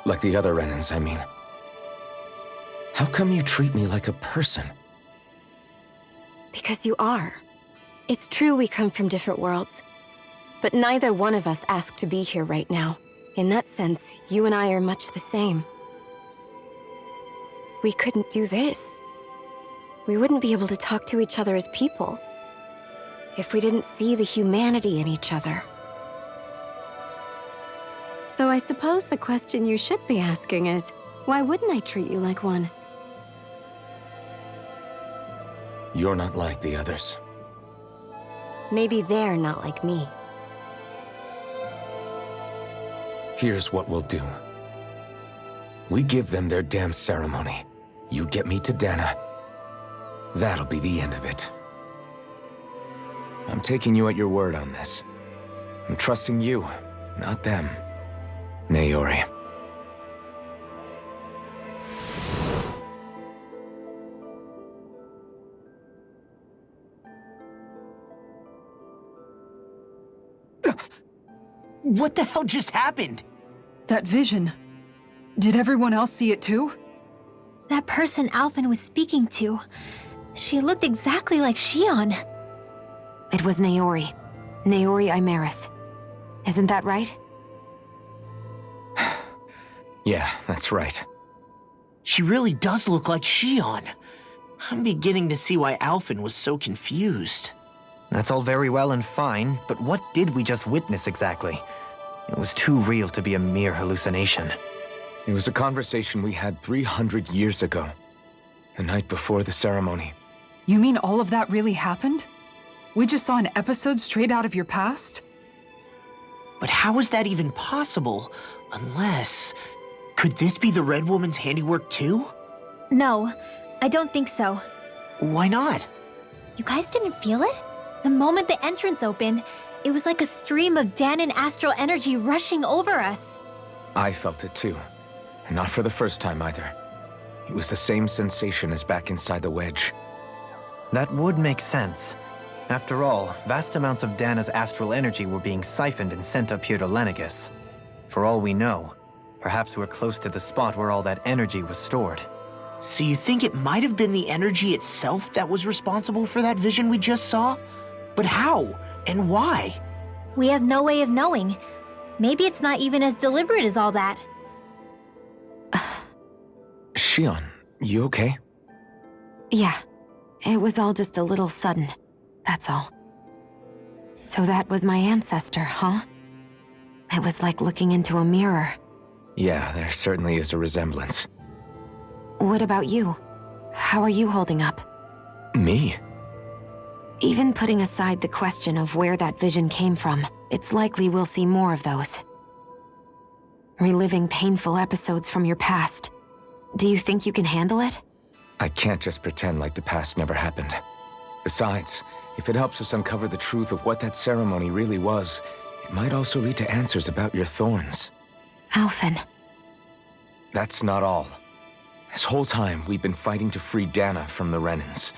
Like the other Renans, I mean. How come you treat me like a person? Because you are. It's true we come from different worlds. But neither one of us asked to be here right now. In that sense, you and I are much the same. We couldn't do this. We wouldn't be able to talk to each other as people if we didn't see the humanity in each other. So I suppose the question you should be asking is, why wouldn't I treat you like one? You're not like the others. Maybe they're not like me. Here's what we'll do. We give them their damn ceremony. You get me to Dana. That'll be the end of it. I'm taking you at your word on this. I'm trusting you, not them. Naori. What the hell just happened? That vision. Did everyone else see it too? That person Alphen was speaking to, she looked exactly like Shion. It was Naori. Naori Imaris. Isn't that right? Yeah, that's right. She really does look like Shion. I'm beginning to see why Alphen was so confused. That's all very well and fine, but what did we just witness exactly? It was too real to be a mere hallucination. It was a conversation we had 300 years ago. The night before the ceremony. You mean all of that really happened? We just saw an episode straight out of your past? But how is that even possible? Unless... Could this be the Red Woman's handiwork too? No, I don't think so. Why not? You guys didn't feel it? The moment the entrance opened, it was like a stream of Dahnan astral energy rushing over us. I felt it too. And not for the first time either. It was the same sensation as back inside the wedge. That would make sense. After all, vast amounts of Dana's astral energy were being siphoned and sent up here to Lenegis. For all we know, perhaps we're close to the spot where all that energy was stored. So you think it might have been the energy itself that was responsible for that vision we just saw? But how? And why? We have no way of knowing. Maybe it's not even as deliberate as all that. Shion, you okay? Yeah. It was all just a little sudden. That's all. So that was my ancestor, huh? It was like looking into a mirror. Yeah, there certainly is a resemblance. What about you? How are you holding up? Me? Even putting aside the question of where that vision came from, it's likely we'll see more of those. Reliving painful episodes from your past. Do you think you can handle it? I can't just pretend like the past never happened. Besides, if it helps us uncover the truth of what that ceremony really was, it might also lead to answers about your thorns. Alphen. That's not all. This whole time, we've been fighting to free Dana from the Renans.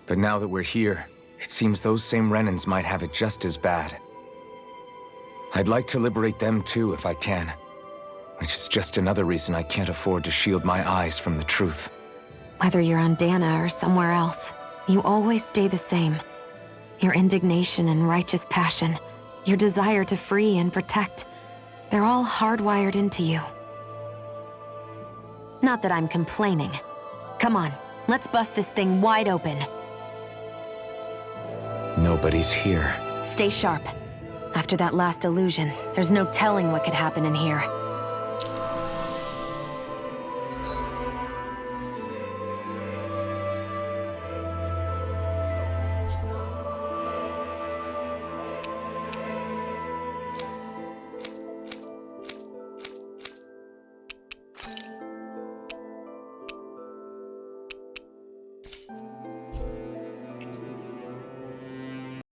But now that we're here, it seems those same Renans might have it just as bad. I'd like to liberate them too if I can. Which is just another reason I can't afford to shield my eyes from the truth. Whether you're on Dana or somewhere else, you always stay the same. Your indignation and righteous passion, your desire to free and protect, they're all hardwired into you. Not that I'm complaining. Come on, let's bust this thing wide open. Nobody's here. Stay sharp. After that last illusion, there's no telling what could happen in here.